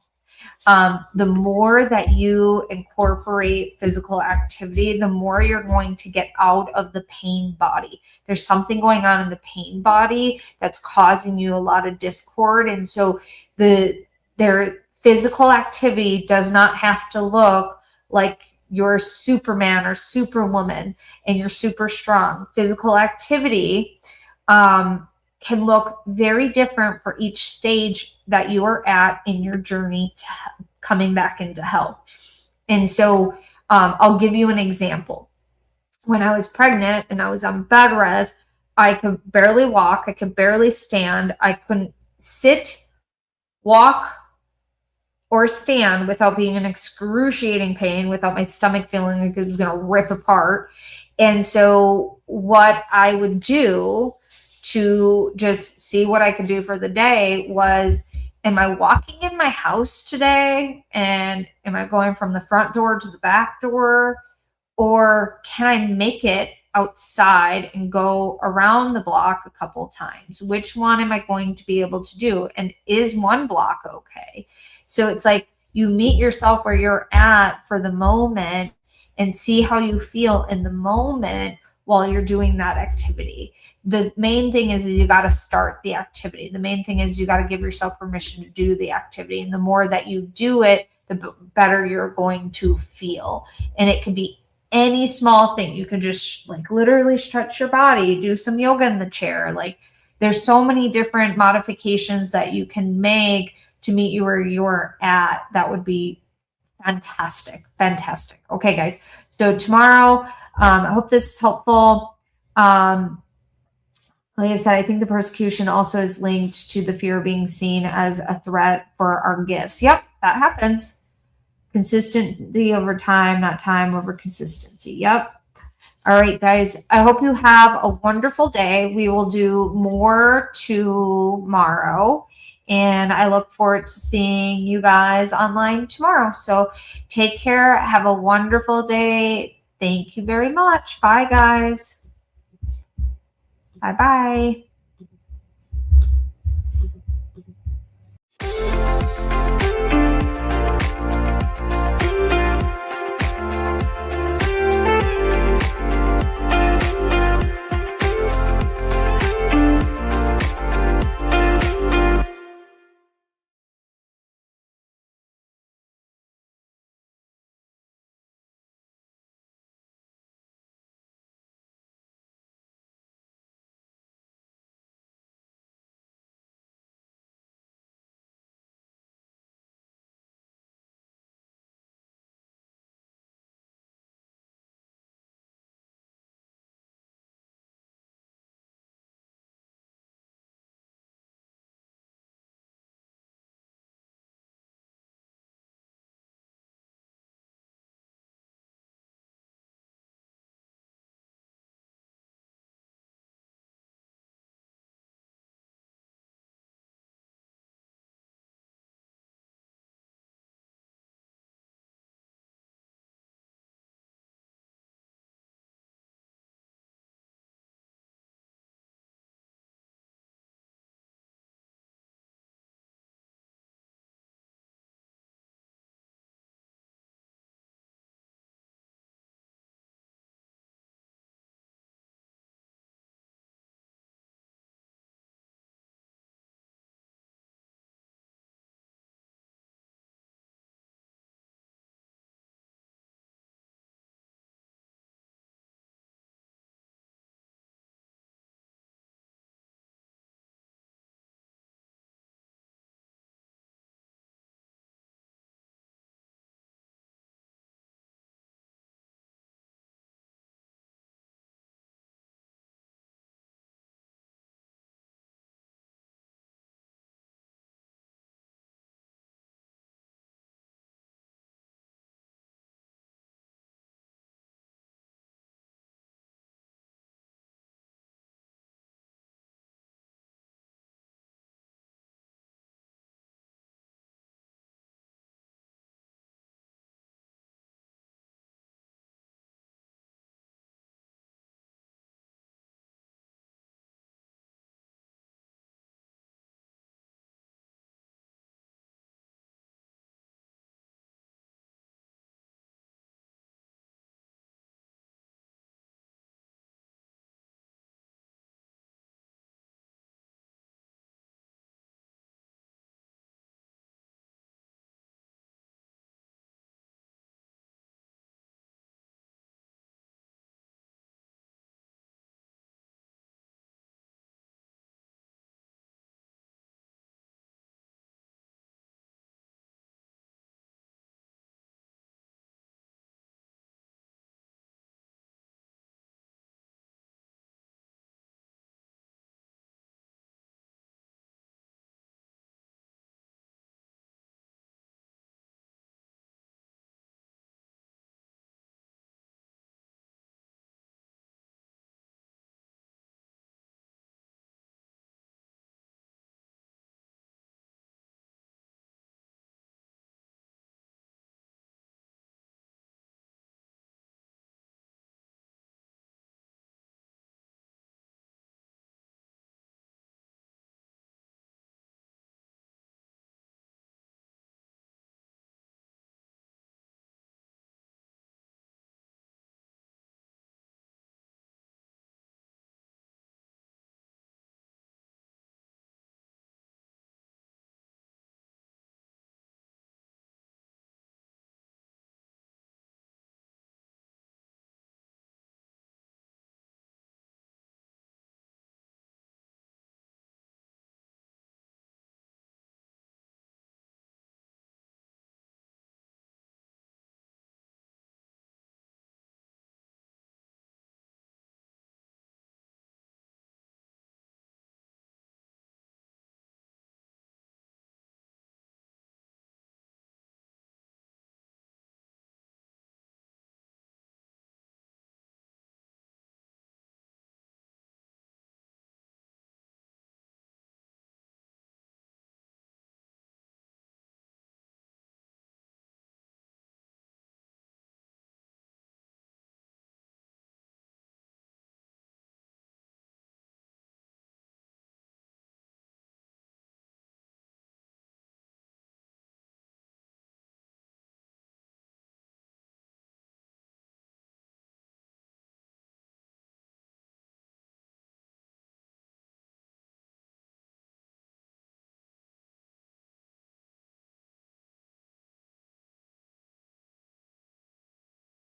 The more that you incorporate physical activity, the more you're going to get out of the pain body. There's something going on in the pain body that's causing you a lot of discord. And so their physical activity does not have to look like you're Superman or Superwoman and you're super strong. Physical activity can look very different for each stage that you are at in your journey to coming back into health. And so I'll give you an example. When I was pregnant and I was on bed rest, I could barely walk. I could barely stand. I couldn't sit, walk, or stand without being in excruciating pain, without my stomach feeling like it was going to rip apart. And so what I would do to just see what I could do for the day was, am I walking in my house today? And am I going from the front door to the back door? Or can I make it outside and go around the block a couple times? Which one am I going to be able to do? And is one block okay? So it's like you meet yourself where you're at for the moment and see how you feel in the moment while you're doing that activity. The main thing is you got to start the activity. The main thing is you got to give yourself permission to do the activity. And the more that you do it, the better you're going to feel. And it can be any small thing. You can just like literally stretch your body, do some yoga in the chair. Like there's so many different modifications that you can make to meet you where you're at. That would be fantastic. Fantastic. Okay, guys. So tomorrow, I hope this is helpful. Like I said, I think the persecution also is linked to the fear of being seen as a threat for our gifts. Yep, that happens. Consistency over time, not time over consistency. Yep. All right, guys. I hope you have a wonderful day. We will do more tomorrow. And I look forward to seeing you guys online tomorrow. So take care. Have a wonderful day. Thank you very much. Bye, guys. Bye-bye.